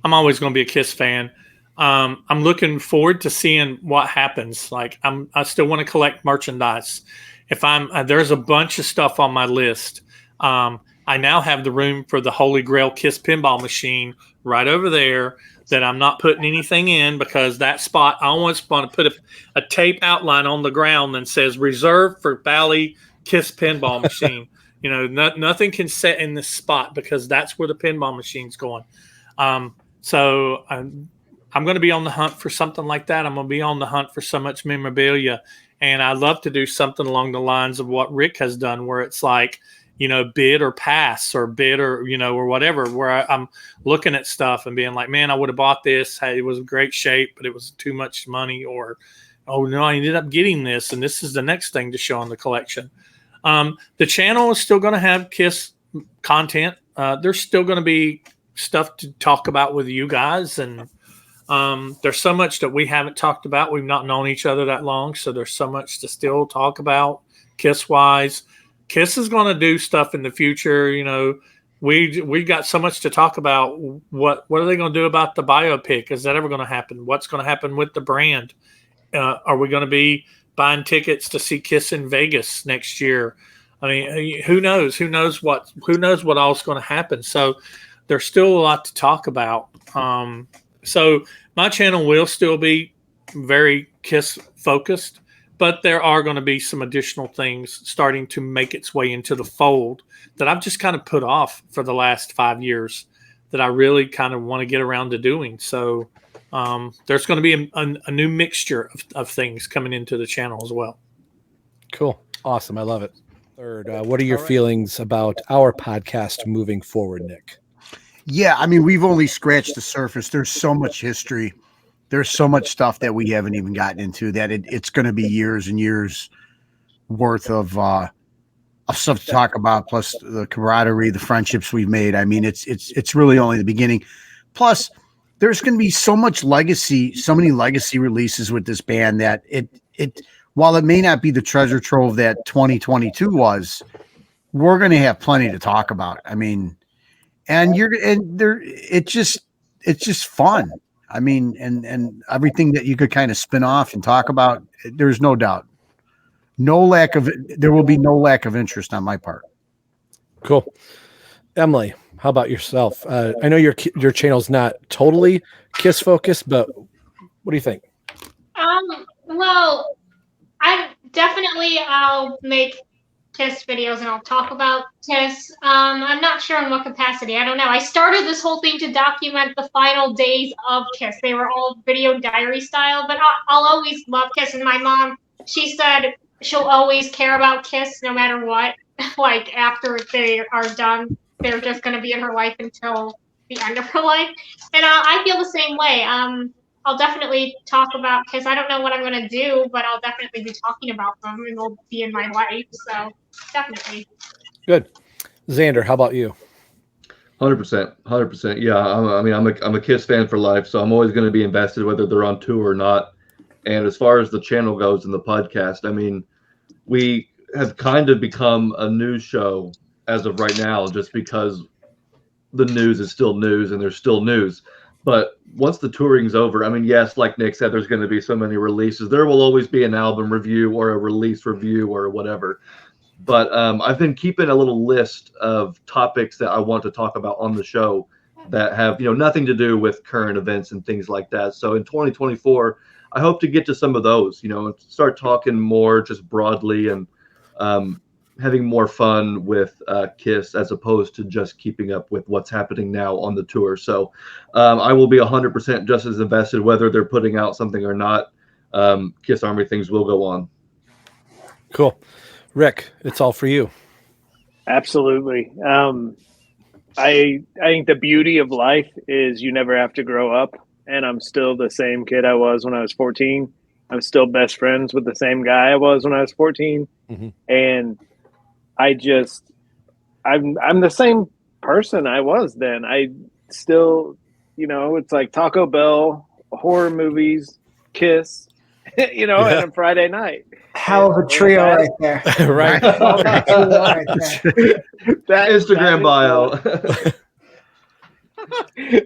I'm always going to be a Kiss fan. I'm looking forward to seeing what happens. Like I still want to collect merchandise. If there's a bunch of stuff on my list. I now have the room for the Holy Grail Kiss pinball machine right over there that I'm not putting anything in, because that spot, I almost want to put a tape outline on the ground that says reserved for Bally Kiss pinball machine. Nothing can set in this spot because that's where the pinball machine's going. So I'm going to be on the hunt for something like that. I'm going to be on the hunt for so much memorabilia. And I'd love to do something along the lines of what Rick has done, where it's like, bid or pass, or bid or, or whatever, where I'm looking at stuff and being like, man, I would have bought this. Hey, it was in great shape, but it was too much money. Or, oh no, I ended up getting this, and this is the next thing to show in the collection. The channel is still going to have Kiss content. There's still going to be stuff to talk about with you guys. And there's so much that we haven't talked about. We've not known each other that long. So there's so much to still talk about Kiss wise. Kiss is going to do stuff in the future. We got so much to talk about. What are they going to do about the biopic? Is that ever going to happen? What's going to happen with the brand? Are we going to be buying tickets to see Kiss in Vegas next year? I mean, who knows? Who knows what all is going to happen? So there's still a lot to talk about. So my channel will still be very Kiss focused, but there are going to be some additional things starting to make its way into the fold that I've just kind of put off for the last 5 years that I really kind of want to get around to doing. So there's going to be a new mixture of things coming into the channel as well. Cool. Awesome. I love it. Third, what are your feelings about our podcast moving forward, Nick? Yeah, I mean, we've only scratched the surface. There's so much history There's so much stuff that we haven't even gotten into that it's going to be years and years worth of stuff to talk about. Plus the camaraderie, the friendships we've made. I mean, it's really only the beginning. Plus, there's going to be so much legacy, so many legacy releases with this band that it while it may not be the treasure trove that 2022 was, we're going to have plenty to talk about. I mean, it's just fun. I mean, and everything that you could kind of spin off and talk about, there's no doubt. There will be no lack of interest on my part. Cool. Emily, how about yourself? I know your channel's not totally Kiss focused, but what do you think? Well, I'll make Kiss videos and I'll talk about Kiss. I'm not sure in what capacity. I don't know. I started this whole thing to document the final days of Kiss. They were all video diary style, but I'll always love Kiss. And my mom, she said she'll always care about Kiss no matter what. Like after they are done, they're just going to be in her life until the end of her life. And I feel the same way. I'll definitely talk about Kiss. I don't know what I'm going to do, but I'll definitely be talking about them and they'll be in my life. So definitely. Good. Xander, how about you? 100%. Yeah. I'm a Kiss fan for life. So I'm always going to be invested whether they're on tour or not. And as far as the channel goes and the podcast, I mean, we have kind of become a news show as of right now, just because the news is still news and there's still news. But once the touring's over, I mean, yes, like Nick said, there's going to be so many releases. There will always be an album review or a release review or whatever. But I've been keeping a little list of topics that I want to talk about on the show that have, nothing to do with current events and things like that. So in 2024, I hope to get to some of those, start talking more just broadly and having more fun with Kiss as opposed to just keeping up with what's happening now on the tour. So I will be 100% just as invested whether they're putting out something or not. Kiss Army things will go on. Cool. Rick, it's all for you. Absolutely. I think the beauty of life is you never have to grow up, and I'm still the same kid I was when I was 14. I'm still best friends with the same guy I was when I was 14. Mm-hmm. And I'm the same person I was then. I still, it's like Taco Bell, horror movies, Kiss, and a Friday night. Hell of a trio right there. Right. That Instagram bio.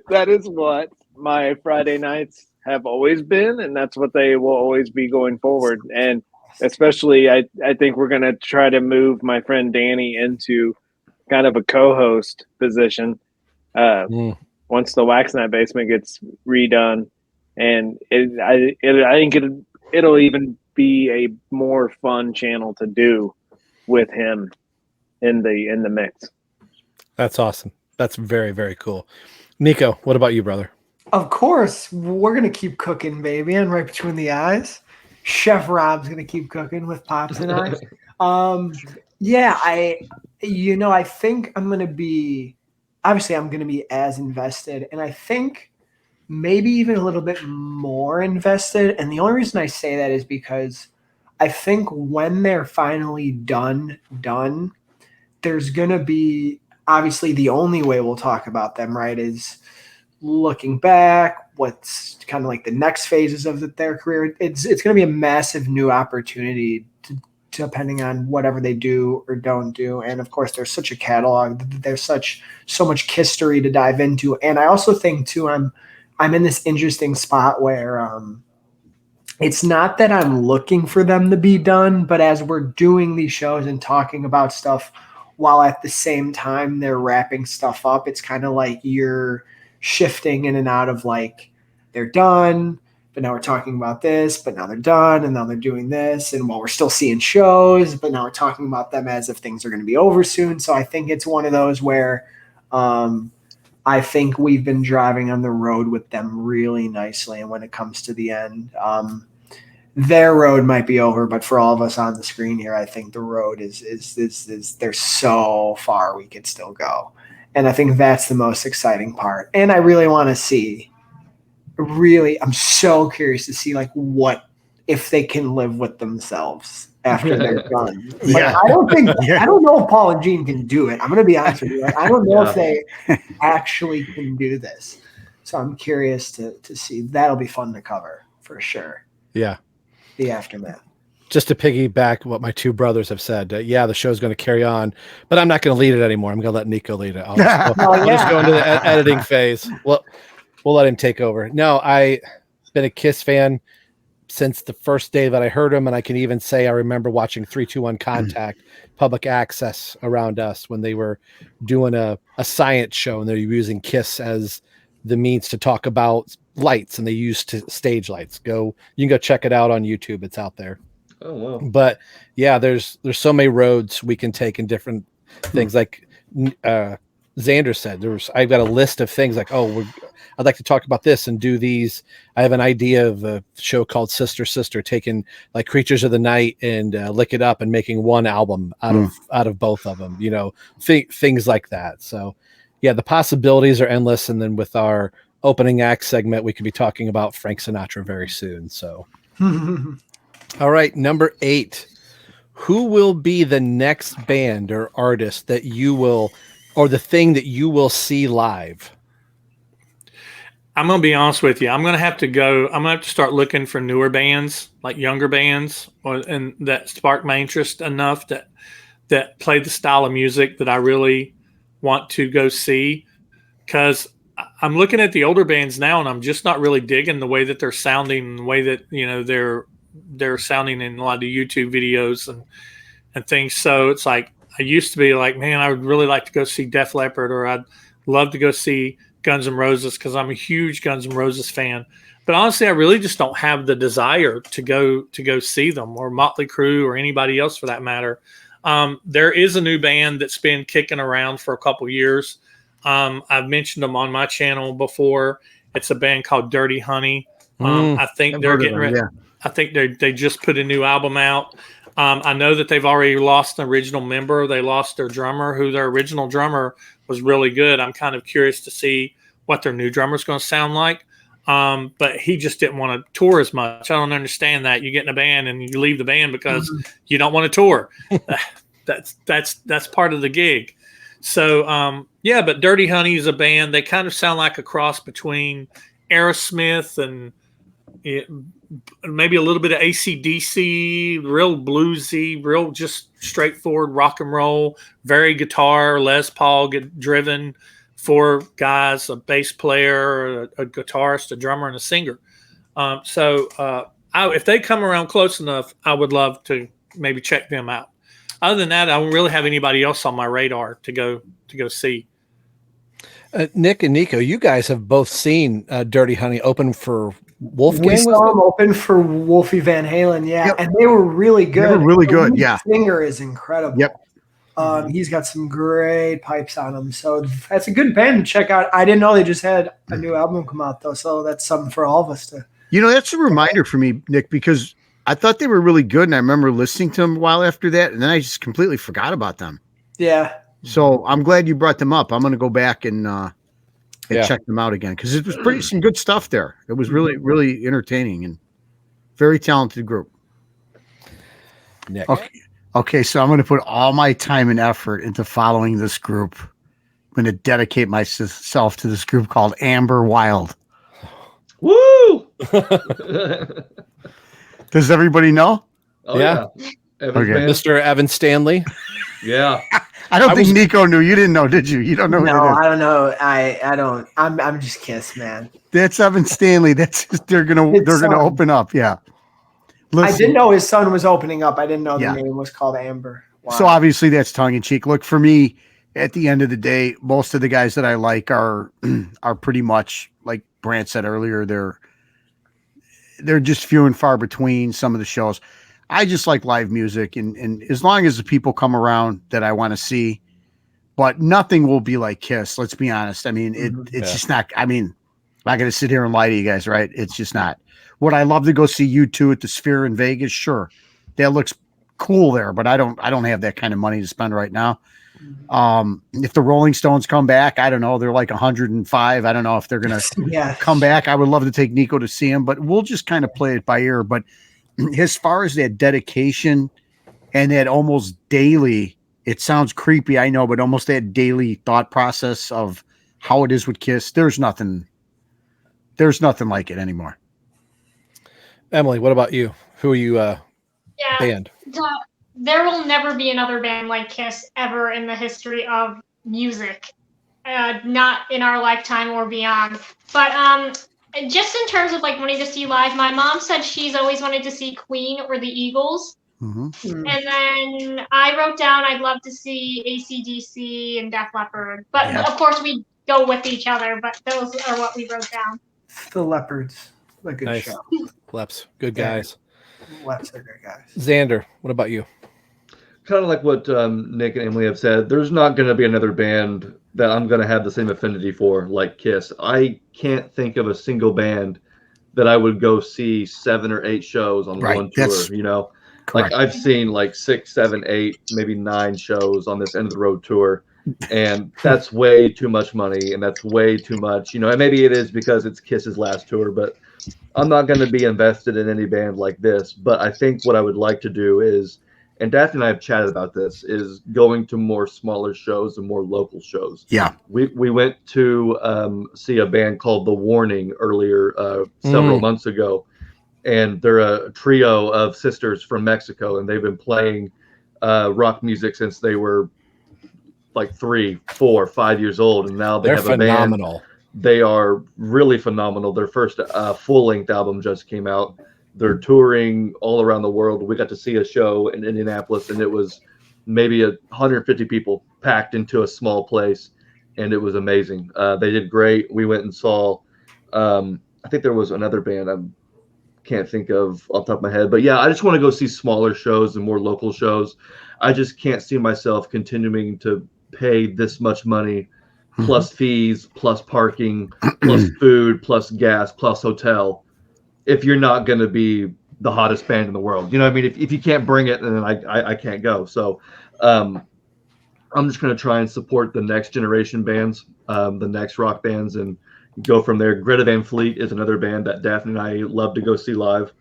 That is what my Friday nights have always been, and that's what they will always be going forward. And especially, I think we're going to try to move my friend Danny into kind of a co-host position once the Wax Night Basement gets redone. And I think it'll even be a more fun channel to do with him in the mix. That's awesome. That's very, very cool. Nikko, what about you, brother? Of course, we're going to keep cooking, baby, and right between the eyes. Chef Rob's going to keep cooking with Pops and I. I think I'm going to be as invested, and I think maybe even a little bit more invested. And the only reason I say that is because I think when they're finally done, there's going to be, obviously the only way we'll talk about them, right, is looking back, what's kind of like the next phases of their career. It's going to be a massive new opportunity depending on whatever they do or don't do. And of course, there's such a catalog. There's so much history to dive into. And I also think too, I'm in this interesting spot where it's not that I'm looking for them to be done, but as we're doing these shows and talking about stuff while at the same time they're wrapping stuff up, it's kind of like you're shifting in and out of like, they're done, but now we're talking about this, but now they're done, and now they're doing this, and while we're still seeing shows, but now we're talking about them as if things are going to be over soon. So I think it's one of those where I think we've been driving on the road with them really nicely, and when it comes to the end, their road might be over, but for all of us on the screen here, I think the road is there's so far we could still go. And I think that's the most exciting part. And I really want to see I'm so curious to see like what if they can live with themselves after they're done. Yeah. But I don't know if Paul and Gene can do it. I'm gonna be honest with you. Like, I don't know if they actually can do this. So I'm curious to see. That'll be fun to cover for sure. Yeah. The aftermath. Just to piggyback what my two brothers have said, yeah, the show's going to carry on, but I'm not going to lead it anymore. I'm going to let Nikko lead it. I'll just go into the editing phase. We'll let him take over. No, I've been a Kiss fan since the first day that I heard him, and I can even say I remember watching 321 Contact public access around us when they were doing a science show, and they're using Kiss as the means to talk about lights, and they used stage lights. You can go check it out on YouTube. It's out there. Oh wow! But yeah, there's so many roads we can take in different things. Like Xander said, I've got a list of things like, I'd like to talk about this and do these. I have an idea of a show called Sister Sister, taking like Creatures of the Night and Lick It Up and making one album out of both of them. Things like that. So yeah, the possibilities are endless. And then with our opening act segment, we could be talking about Frank Sinatra very soon. So. All right, number 8. Who will be the next band or artist that you will, or the thing that you will see live? I'm going to be honest with you. I'm going to have to start looking for newer bands, like younger bands, and that spark my interest enough that play the style of music that I really want to go see. Because I'm looking at the older bands now, and I'm just not really digging the way that they're sounding, the way that they're sounding in a lot of the YouTube videos and things. So it's like I used to be like, man, I would really like to go see Def Leppard, or I'd love to go see Guns N' Roses because I'm a huge Guns N' Roses fan. But honestly, I really just don't have the desire to go see them, or Motley Crue, or anybody else for that matter. There is a new band that's been kicking around for a couple years. I've mentioned them on my channel before. It's a band called Dirty Honey. I think they're getting ready. Yeah. I think they just put a new album out. I know that they've already lost an original member. They lost their drummer, who their original drummer was really good. I'm kind of curious to see what their new drummer is going to sound like. But he just didn't want to tour as much. I don't understand that. You get in a band and you leave the band because you don't want to tour. That's part of the gig. So, but Dirty Honey is a band. They kind of sound like a cross between Aerosmith and maybe a little bit of AC/DC, real bluesy, real just straightforward rock and roll, very guitar, Les Paul driven, 4 guys, a bass player, a guitarist, a drummer, and a singer. If they come around close enough, I would love to maybe check them out. Other than that, I don't really have anybody else on my radar to go see. Nick and Nikko, you guys have both seen Dirty Honey open for Wolfgang. We saw them open for Wolfie Van Halen, and they were really good. They were really good, The singer is incredible. Yep. He's got some great pipes on him, so that's a good band to check out. I didn't know they just had a new album come out though, so that's something for all of us to. That's a reminder for me, Nick, because I thought they were really good, and I remember listening to them a while after that, and then I just completely forgot about them. Yeah. So I'm glad you brought them up. I'm going to go back and check them out again, because it was some good stuff there. It was really, really entertaining and very talented group. Nick. Okay, so I'm going to put all my time and effort into following this group. I'm going to dedicate myself to this group called Amber Wild. Woo! Does everybody know? Oh, yeah. Okay. Mr. Evan Stanley. Yeah. I don't think Nikko knew. You didn't know, did you? You don't know. No, I don't know. I don't. I'm just Kiss, man. That's Evan Stanley. They're gonna open up. Yeah. Listen, I didn't know his son was opening up. I didn't know the name was called Amber. Wow. So obviously that's tongue in cheek. Look, for me, at the end of the day, most of the guys that I like are pretty much like Brant said earlier. They're just few and far between. Some of the shows, I just like live music, and as long as the people come around that I want to see, but nothing will be like Kiss. Let's be honest. I mean, it's just not. I mean, I'm not going to sit here and lie to you guys, right? It's just not. Would I love to go see U2 at the Sphere in Vegas? Sure, that looks cool there, but I don't have that kind of money to spend right now. If the Rolling Stones come back, I don't know. They're like 105. I don't know if they're going to come back. I would love to take Nikko to see him, but we'll just kind of play it by ear. But as far as that dedication and that almost daily, it sounds creepy, I know, but almost that daily thought process of how it is with Kiss, there's nothing like it anymore. Emily, what about you? Who are you band? There will never be another band like Kiss ever in the history of music, not in our lifetime or beyond. But just in terms of like wanting to see live, my mom said she's always wanted to see Queen or the Eagles. And then I wrote down I'd love to see AC/DC and Def Leppard. But of course we go with each other, but those are what we wrote down. The Leopards, a good show. Leps, good guys. Leps are good guys. Xander, what about you? Kind of like what Nick and Emily have said, there's not going to be another band that I'm going to have the same affinity for like Kiss. I can't think of a single band that I would go see 7 or 8 shows on one tour, you know? Correct. Like I've seen like 6, 7, 8, maybe 9 shows on this end of the road tour. And that's way too much money, and that's way too much, you know, and maybe it is because it's Kiss's last tour, but I'm not going to be invested in any band like this. But I think what I would like to do is, and Daphne and I have chatted about this, is going to more smaller shows and more local shows. Yeah. We went to see a band called The Warning earlier, several months ago, and they're a trio of sisters from Mexico, and they've been playing rock music since they were like 3, 4, 5 years old, and now they're phenomenal. Band. They are really phenomenal. Their first full-length album just came out. They're touring all around the world. We got to see a show in Indianapolis, and it was maybe 150 people packed into a small place, and it was amazing. They did great. We went and saw, I think there was another band I can't think of off the top of my head, but yeah, I just want to go see smaller shows and more local shows. I just can't see myself continuing to pay this much money plus fees, plus parking, plus food, plus gas, plus hotel, if you're not going to be the hottest band in the world. You know what I mean? If you can't bring it, then I can't go. So I'm just going to try and support the next generation bands, the next rock bands, and go from there. Greta Van Fleet is another band that Daphne and I love to go see live.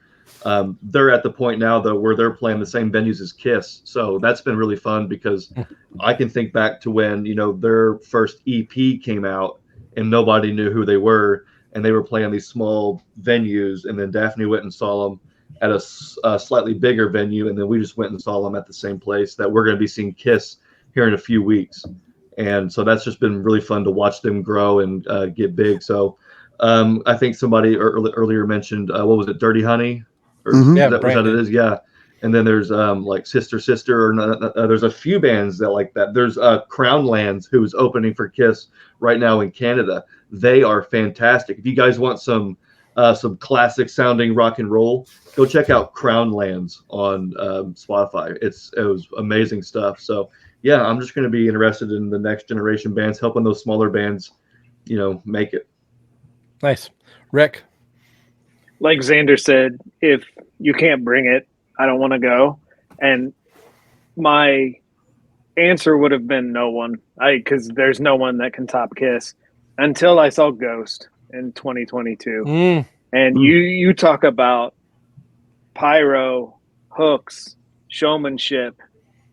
They're at the point now though where they're playing the same venues as Kiss, so that's been really fun because I can think back to when, you know, their first EP came out and nobody knew who they were, and they were playing these small venues, and then Daphne went and saw them at a slightly bigger venue, and then we just went and saw them at the same place that we're going to be seeing Kiss here in a few weeks. And so that's just been really fun to watch them grow and get big. So I think somebody earlier mentioned, what was it, Dirty Honey? Or Yeah, was that it is? Yeah. And then there's like Sister, or there's a few bands that like that. There's Crownlands, who's opening for Kiss right now in Canada. They are fantastic. If you guys want some classic sounding rock and roll, go check out Crownlands on Spotify. It was amazing stuff. So yeah, I'm just going to be interested in the next generation bands, helping those smaller bands, you know, make it. Nice. Rick? Like Xander said, if you can't bring it, I don't want to go. And my answer would have been no one, because there's no one that can top Kiss until I saw Ghost in 2022. And you talk about pyro, hooks, showmanship,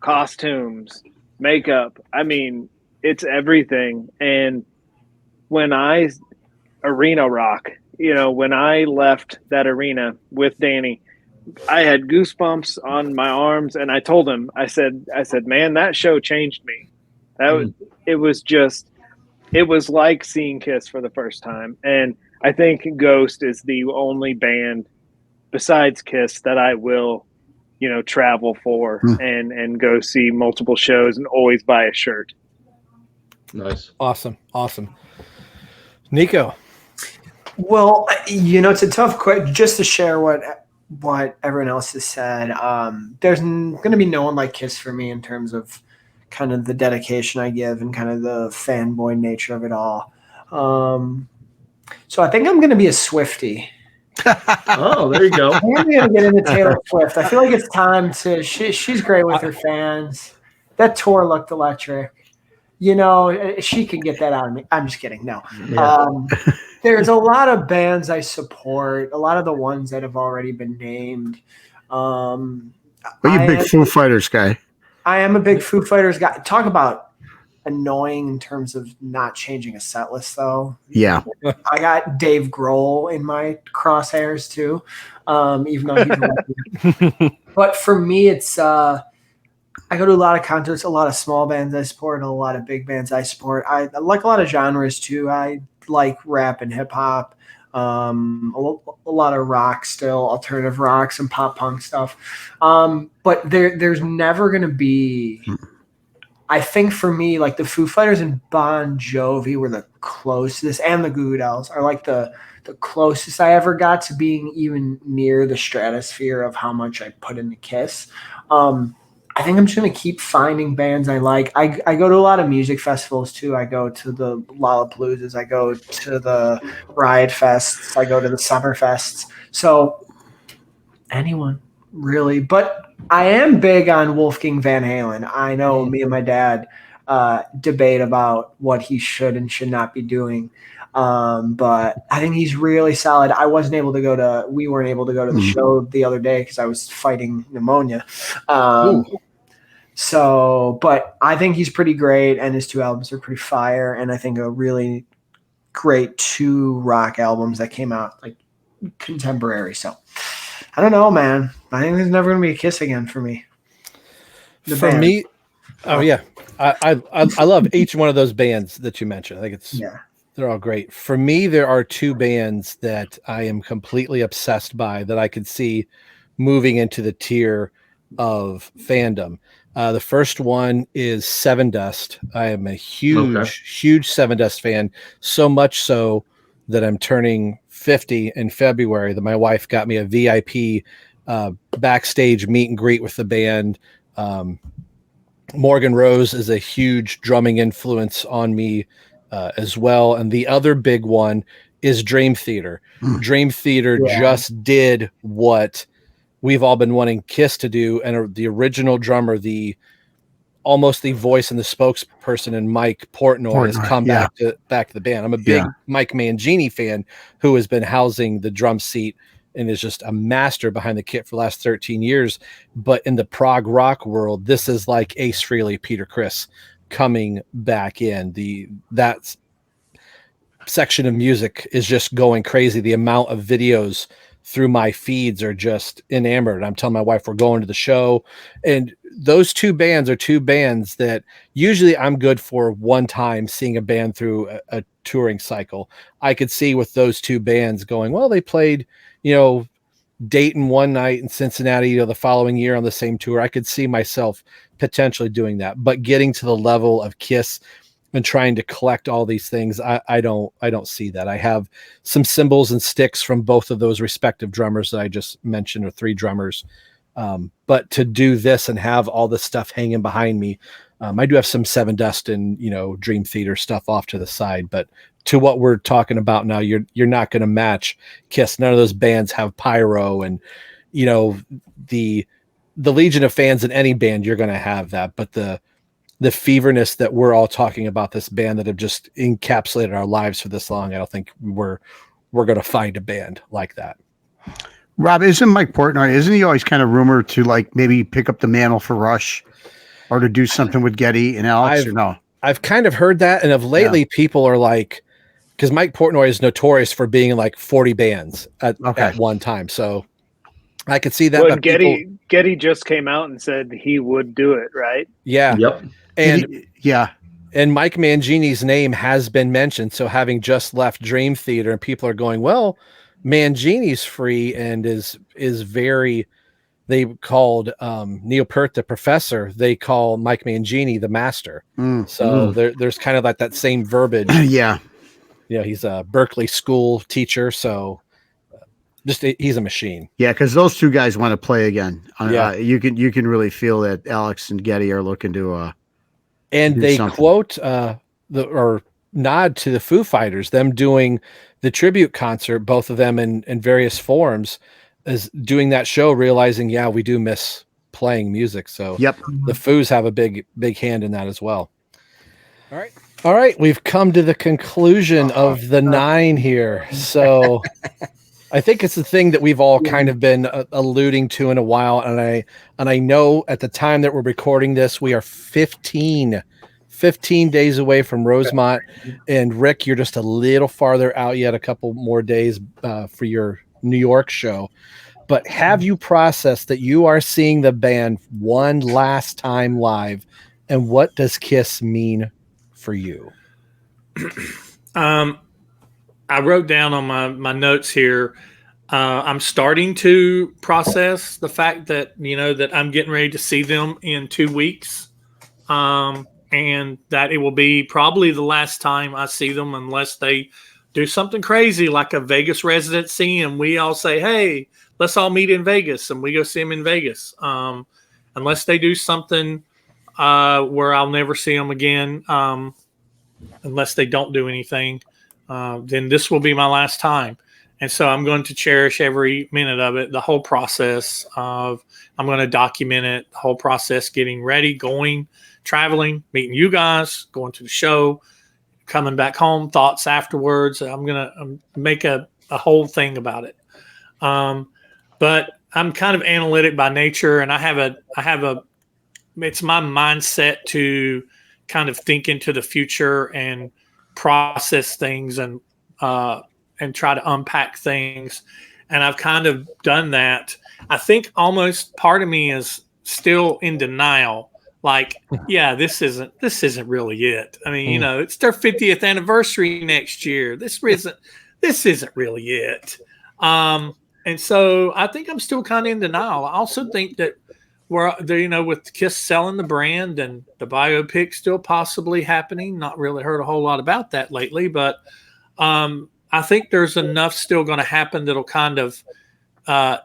costumes, makeup. I mean, it's everything. And when arena rock, you know, when I left that arena with Danny, I had goosebumps on my arms, and I told him, I said, man, that show changed me. It was like seeing Kiss for the first time. And I think Ghost is the only band besides Kiss that I will, you know, travel for and go see multiple shows and always buy a shirt. Nice. Awesome. Nikko? Well, you know, it's a tough question. Just to share what everyone else has said, there's going to be no one like Kiss for me in terms of kind of the dedication I give and kind of the fanboy nature of it all. So I think I'm going to be a Swiftie. Oh, there you go. I'm going to get into Taylor Swift. I feel like it's time to. She's great with her fans. that tour looked electric. You know, she can get that out of me. I'm just kidding. No. Yeah. There's a lot of bands I support, a lot of the ones that have already been named. Are you a big Foo Fighters guy? I am a big Foo Fighters guy. Talk about annoying in terms of not changing a set list, though. Yeah. I got Dave Grohl in my crosshairs, too, even though he's But for me, it's I go to a lot of concerts, a lot of small bands I support, and a lot of big bands I support. I like a lot of genres, too. I like rap and hip-hop, a lot of rock still, alternative rock, some pop-punk stuff. But there's never going to be... I think for me, like the Foo Fighters and Bon Jovi were the closest, and the Goo Goo Dolls are like the closest I ever got to being even near the stratosphere of how much I put into Kiss. I think I'm just going to keep finding bands I like. I go to a lot of music festivals too. I go to the Lollapaloozas. I go to the Riot Fests. I go to the Summer Fests. So anyone really, but I am big on Wolfgang Van Halen. I know me and my dad debate about what he should and should not be doing. But I think he's really solid. We weren't able to go to the show the other day because I was fighting pneumonia. But I think he's pretty great, and his 2 albums are pretty fire, and I think a really great 2 rock albums that came out like contemporary. So I don't know, man. I think there's never going to be a Kiss again for me. Me, oh yeah, I love each one of those bands that you mentioned. I think they're all great. For me, there are 2 bands that I am completely obsessed by that I could see moving into the tier of fandom. The first one is Seven Dust. I am a huge Seven Dust fan, so much so that I'm turning 50 in February, that my wife got me a VIP backstage meet and greet with the band. Morgan Rose is a huge drumming influence on me as well. And the other big one is Dream Theater. Dream Theater just did what we've all been wanting Kiss to do, and the original drummer, almost the voice and the spokesperson, and Mike Portnoy has come back to the band. I'm a big Mike Mangini fan, who has been housing the drum seat and is just a master behind the kit for the last 13 years. But in the prog rock world, this is like Ace Frehley, Peter Criss coming back in. That section of music is just going crazy. The amount of videos through my feeds are just enamored. I'm telling my wife we're going to the show, and those 2 bands are 2 bands that usually I'm good for one time seeing a band through a touring cycle. I could see with those 2 bands going, well, they played, Dayton one night and Cincinnati, the following year on the same tour. I could see myself potentially doing that, but getting to the level of Kiss and trying to collect all these things, I don't see that. I have some cymbals and sticks from both of those respective drummers that I just mentioned, or 3 drummers. But to do this and have all this stuff hanging behind me, I do have some Seven Dust and Dream Theater stuff off to the side. But to what we're talking about now, you're not going to match Kiss. None of those bands have pyro, and the legion of fans in any band, you're going to have that. But the feverness that we're all talking about, this band that have just encapsulated our lives for this long, I don't think we're going to find a band like that. Rob, isn't Mike Portnoy, isn't he always kind of rumored to like maybe pick up the mantle for Rush or to do something with Getty and Alex, or no? I've kind of heard that. And of lately, people are like, because Mike Portnoy is notorious for being in like 40 bands at one time. So I could see that. Well, Getty just came out and said he would do it, right? Yeah. Yep. And and Mike Mangini's name has been mentioned. So having just left Dream Theater, and people are going, well, Mangini's free and is very, they called Neil Peart the professor. They call Mike Mangini the master. There's kind of like that same verbiage. He's a Berkeley school teacher. So he's a machine. Yeah, because those 2 guys want to play again. You can really feel that Alex and Getty are looking to and they something. Quote or nod to the Foo Fighters, them doing the tribute concert, both of them in various forms, as doing that show, realizing we do miss playing music. So Yep. the Foos have a big hand in that as well. All right, we've come to the conclusion of the 9 here. So I think it's the thing that we've all kind of been alluding to in a while, and I know at the time that we're recording this, we are 15 days away from Rosemont, and Rick, you're just a little farther out yet, a couple more days for your New York show. But have you processed that you are seeing the band one last time live, and what does KISS mean for you? I wrote down on my notes here. I'm starting to process the fact that that I'm getting ready to see them in 2 weeks, and that it will be probably the last time I see them unless they do something crazy like a Vegas residency, and we all say, "Hey, let's all meet in Vegas," and we go see them in Vegas. Unless they do something where I'll never see them again, unless they don't do anything, then this will be my last time. And so I'm going to cherish every minute of it, the whole process of, I'm going to document it, the whole process, getting ready, going, traveling, meeting you guys, going to the show, coming back home, thoughts afterwards. I'm going to make a whole thing about it. But I'm kind of analytic by nature, and I have a, it's my mindset to kind of think into the future and process things and try to unpack things. And I've kind of done that. I think almost part of me is still in denial. Like, yeah, this isn't really it. I mean, it's their 50th anniversary next year. This isn't really it. And so I think I'm still kind of in denial. I also think that with KISS selling the brand and the biopic still possibly happening, not really heard a whole lot about that lately, but I think there's enough still going to happen that'll kind of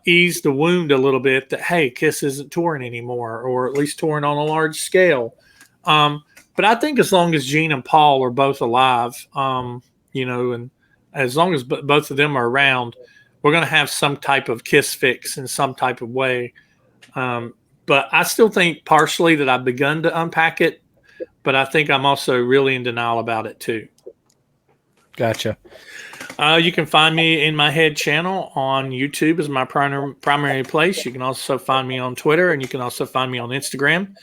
ease the wound a little bit that, hey, KISS isn't touring anymore, or at least touring on a large scale. But I think as long as Gene and Paul are both alive, and as long as both of them are around, we're going to have some type of KISS fix in some type of way. But I still think partially that I've begun to unpack it, but I think I'm also really in denial about it too. Gotcha. You can find me in my head channel on YouTube as my primary place. You can also find me on Twitter, and you can also find me on Instagram.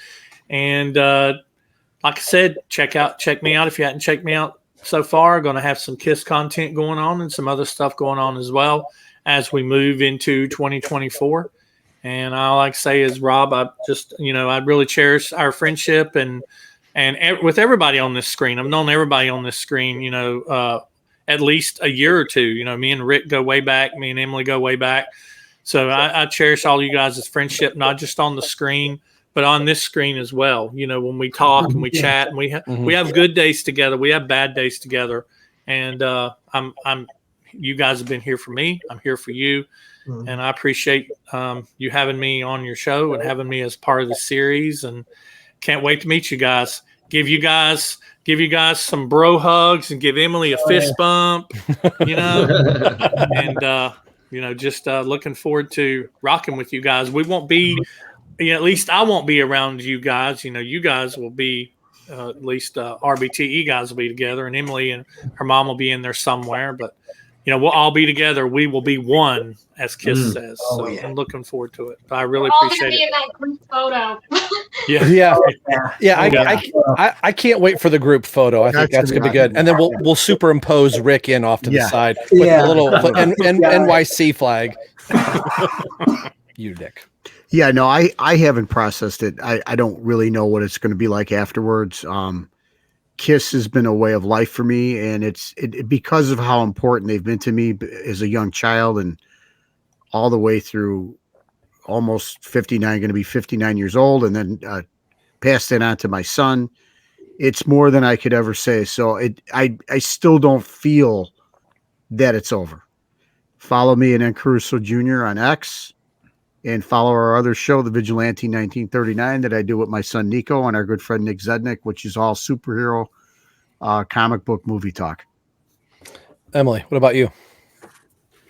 And like I said, check me out if you hadn't checked me out so far. Going to have some KISS content going on and some other stuff going on as well as we move into 2024. And all I say is, Rob, I really cherish our friendship and with everybody on this screen. I've known everybody on this screen, at least a year or two. Me and Rick go way back. Me and Emily go way back. So I cherish all you guys' friendship, not just on the screen, but on this screen as well. When we talk and we chat, and we have good days together. We have bad days together. And you guys have been here for me. I'm here for you. And I appreciate you having me on your show and having me as part of the series, and can't wait to meet you guys. Give you guys some bro hugs and give Emily a fist bump, and just looking forward to rocking with you guys. We won't be, at least I won't be around you guys. You guys will be, at least RBTE guys will be together, and Emily and her mom will be in there somewhere, but we'll all be together. We will be one, as KISS says. So I'm looking forward to it. But I really appreciate it. In that group photo. I can't wait for the group photo. I think that's gonna be good. And then we'll superimpose Rick in off to the side with a little NYC flag. You Nick. Yeah, no, I haven't processed it. I don't really know what it's going to be like afterwards. KISS has been a way of life for me, and it's because of how important they've been to me as a young child, and all the way through almost 59, going to be 59 years old, and then passed it on to my son. It's more than I could ever say. So I still don't feel that it's over. Follow me at N. Caruso Jr. on X, and follow our other show, The Vigilante 1939, that I do with my son Nikko and our good friend Nick Zednick, which is all superhero comic book movie talk. Emily, what about you?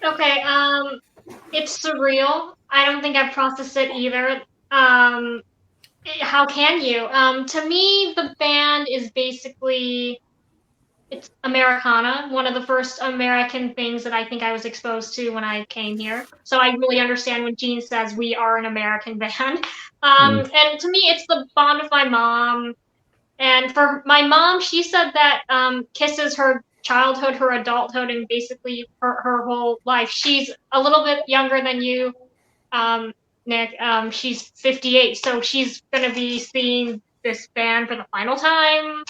Okay, it's surreal. I don't think I've processed it either. how can you? To me, the band is basically it's Americana, one of the first American things that I think I was exposed to when I came here. So I really understand when Gene says we are an American band. And to me, it's the bond with my mom. And for my mom, she said that Kiss is her childhood, her adulthood, and basically her whole life. She's a little bit younger than you, Nick. She's 58, so she's going to be seeing this band for the final time.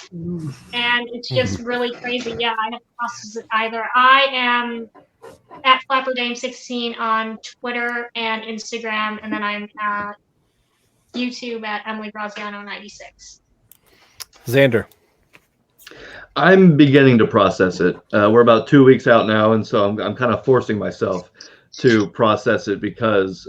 And it's just really crazy. Yeah, I haven't processed it either. I am at FlapperDame16 on Twitter and Instagram, and then I'm at YouTube at EmilyGraziano96. Xander. I'm beginning to process it. We're about 2 weeks out now, and so I'm kind of forcing myself to process it because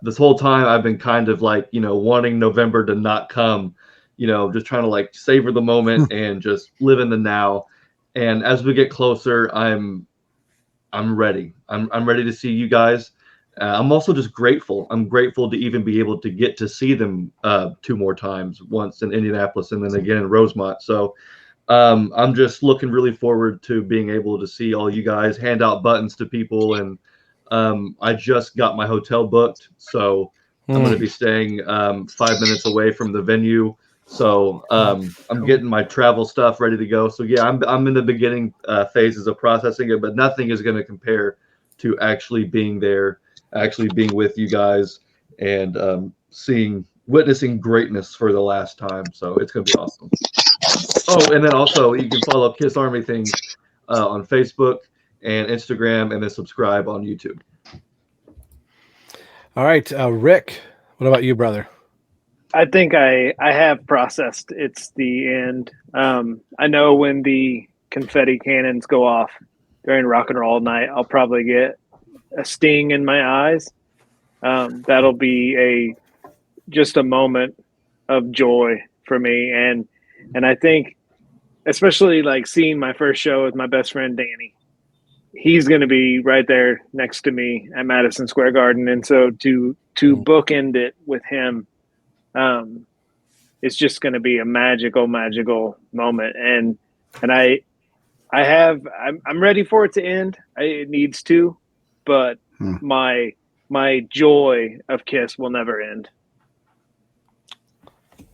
this whole time I've been kind of like, wanting November to not come, just trying to like savor the moment and just live in the now. And as we get closer, I'm ready. I'm ready to see you guys. I'm also just grateful. I'm grateful to even be able to get to see them 2 more times, once in Indianapolis and then again in Rosemont. So I'm just looking really forward to being able to see all you guys, hand out buttons to people. And I just got my hotel booked. So I'm going to be staying 5 minutes away from the venue. So I'm getting my travel stuff ready to go. So yeah, I'm in the beginning phases of processing it, but nothing is going to compare to actually being there, actually being with you guys, and witnessing greatness for the last time. So it's going to be awesome. Oh, and then also you can follow Kiss Army things on Facebook and Instagram, and then subscribe on YouTube. All right, Rick, what about you, brother? I think I have processed it's the end. I know when the confetti cannons go off during rock and roll night, I'll probably get a sting in my eyes. That'll be just a moment of joy for me. And I think, especially like seeing my first show with my best friend, Danny, he's going to be right there next to me at Madison Square Garden. And so to bookend it with him, it's just going to be a magical moment. And I'm ready for it to end. It needs to, but my joy of Kiss will never end.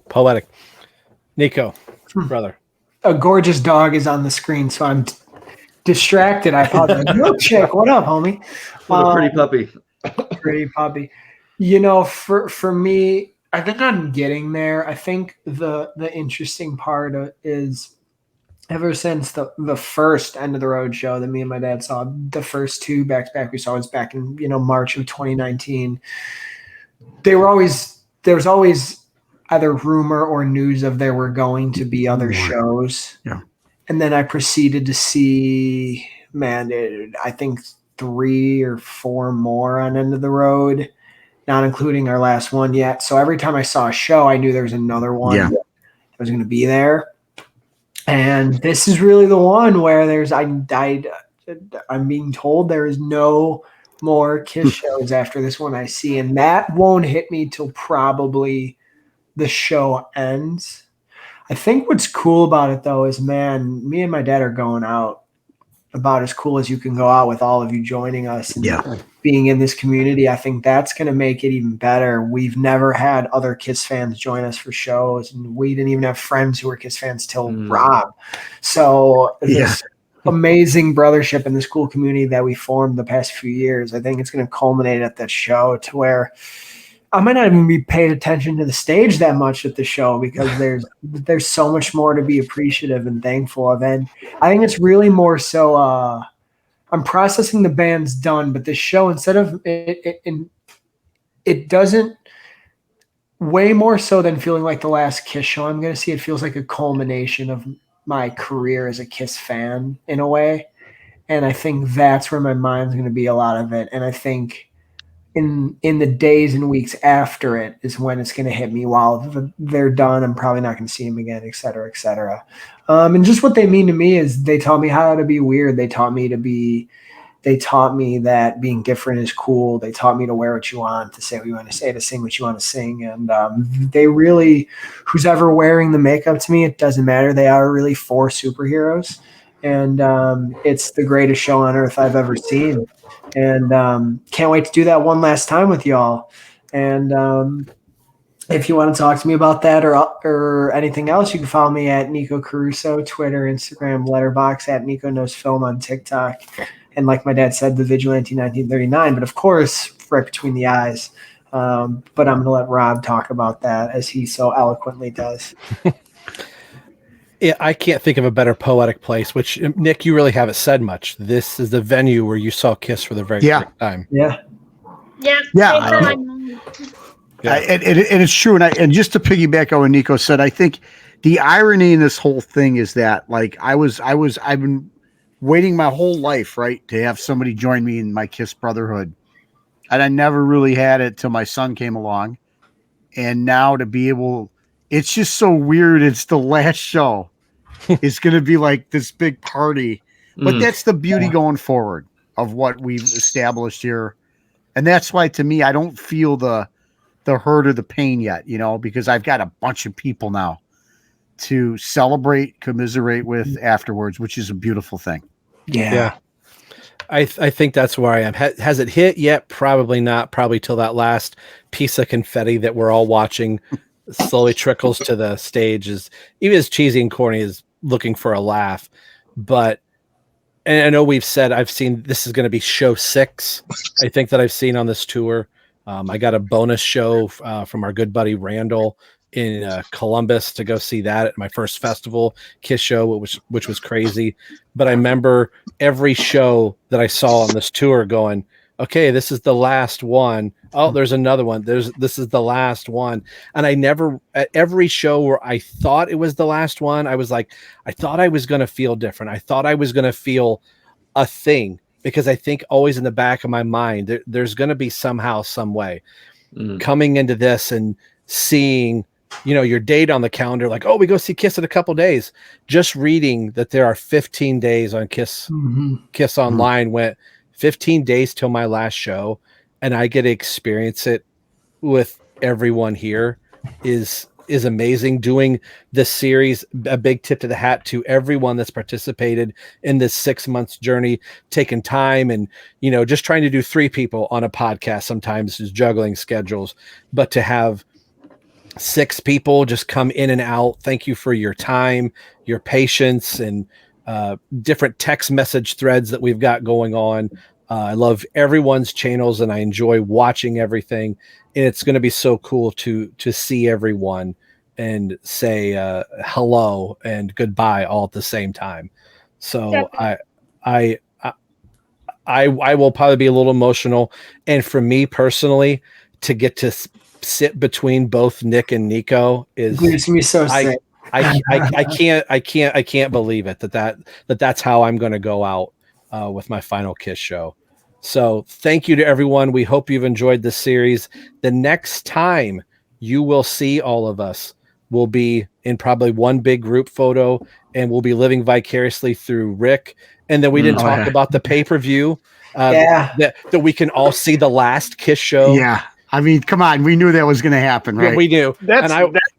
Poetic. Nikko, brother. A gorgeous dog is on the screen, so I'm distracted. I apologize. Milkshake, what up, homie? What a pretty puppy. Pretty puppy. For me, I think I'm getting there. I think the interesting part is ever since the first End of the Road show that me and my dad saw, the first 2 back-to-back we saw was back in March of 2019. There was always either rumor or news of there were going to be other shows. Yeah. And then I proceeded to see, I think 3 or 4 more on End of the Road, not including our last one yet. So every time I saw a show, I knew there was another one that was going to be there. And this is really the one where I'm being told there is no more Kiss shows after this one I see. And that won't hit me till probably the show ends. I think what's cool about it though is, man, me and my dad are going out about as cool as you can go out with all of you joining us and being in this community. I think that's going to make it even better. We've never had other Kiss fans join us for shows, and we didn't even have friends who were Kiss fans till Rob. So this amazing brothership and this cool community that we formed the past few years, I think it's going to culminate at that show to where I might not even be paying attention to the stage that much at the show because there's so much more to be appreciative and thankful of. And I think it's really more so I'm processing the band's done, but this show, instead of it doesn't, way more so than feeling like the last Kiss show I'm going to see, it feels like a culmination of my career as a Kiss fan in a way. And I think that's where my mind's going to be a lot of it. And I think in the days and weeks after it is when it's going to hit me. While they're done, I'm probably not going to see them again, et cetera, et cetera. And just what they mean to me is they taught me how to be weird. They taught me to be They taught me that being different is cool. They taught me to wear what you want, to say what you want to say, to sing what you want to sing. And they really, who's ever wearing the makeup to me, it doesn't matter. They are really 4 superheroes. And it's the greatest show on earth I've ever seen. And can't wait to do that one last time with y'all. And if you want to talk to me about that or anything else, you can follow me at Nikko Caruso, Twitter, Instagram, Letterboxd, at Nikko Knows Film on TikTok. And like my dad said, the Vigilante 1939, but of course, right between the eyes. But I'm going to let Rob talk about that as he so eloquently does. Yeah, I can't think of a better poetic place, which, Nick, you really haven't said much. This is the venue where you saw Kiss for the very first time. Yeah. Yeah. Yeah. And it's true. And just to piggyback on what Nikko said, I think the irony in this whole thing is that, like, I've been waiting my whole life, right, to have somebody join me in my Kiss brotherhood. And I never really had it till my son came along. And now to be able, it's just so weird. It's the last show. It's going to be like this big party. But that's the beauty going forward of what we've established here. And that's why, to me, I don't feel the hurt or the pain yet, because I've got a bunch of people now to celebrate, commiserate with afterwards, which is a beautiful thing. Yeah. I think that's where I am. Has it hit yet? Probably not. Probably till that last piece of confetti that we're all watching slowly trickles to the stage is even as cheesy and corny as looking for a laugh. But, and I know I've seen this is going to be show 6. I think that I've seen on this tour. I got a bonus show from our good buddy Randall in Columbus to go see that at my first festival Kiss show, which was crazy. But I remember every show that I saw on this tour going, okay, this is the last one. Oh, there's another one. This is the last one. And I never, at every show where I thought it was the last one, I was like, I thought I was going to feel different. I thought I was going to feel a thing, because I think always in the back of my mind, there's going to be somehow, some way coming into this and seeing, your date on the calendar, like, oh, we go see Kiss in a couple days. Just reading that there are 15 days on Kiss, Kiss Online went 15 days till my last show, and I get to experience it with everyone here is amazing. Doing this series, a big tip to the hat to everyone that's participated in this 6 months journey, taking time and, just trying to do 3 people on a podcast sometimes is juggling schedules, but to have 6 people just come in and out. Thank you for your time, your patience, and different text message threads that we've got going on. I love everyone's channels and I enjoy watching everything. And it's going to be so cool to see everyone and say hello and goodbye all at the same time. So I will probably be a little emotional. And for me personally, to get to sit between both Nick and Nikko is makes me so sick. I can't believe it that's how I'm going to go out with my final Kiss show. So thank you to everyone. We hope you've enjoyed this series. The next time you will see all of us will be in probably one big group photo, and we'll be living vicariously through Rick. And then we didn't talk about the pay-per-view that we can all see the last Kiss show. Yeah. I mean, come on. We knew that was going to happen, right? Yeah, we knew. That's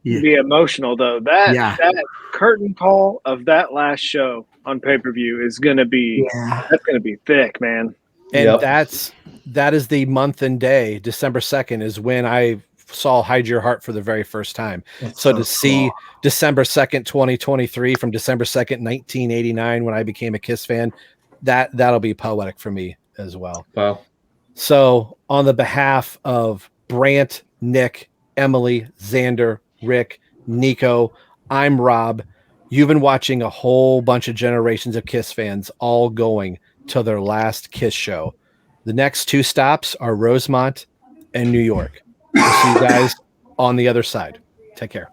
be emotional, though. That curtain call of that last show on pay-per-view is going to be that's going to be thick, man. And that is the month and day. December 2nd is when I saw Hide Your Heart for the very first time. So to see December 2nd, 2023 from December 2nd, 1989, when I became a Kiss fan, that'll be poetic for me as well. Wow. So on the behalf of Brant, Nick, Emily, Xander, Rick, Nikko, I'm Rob. You've been watching a whole bunch of generations of Kiss fans all going to their last Kiss show. The next 2 stops are Rosemont and New York. We'll see you guys on the other side. Take care.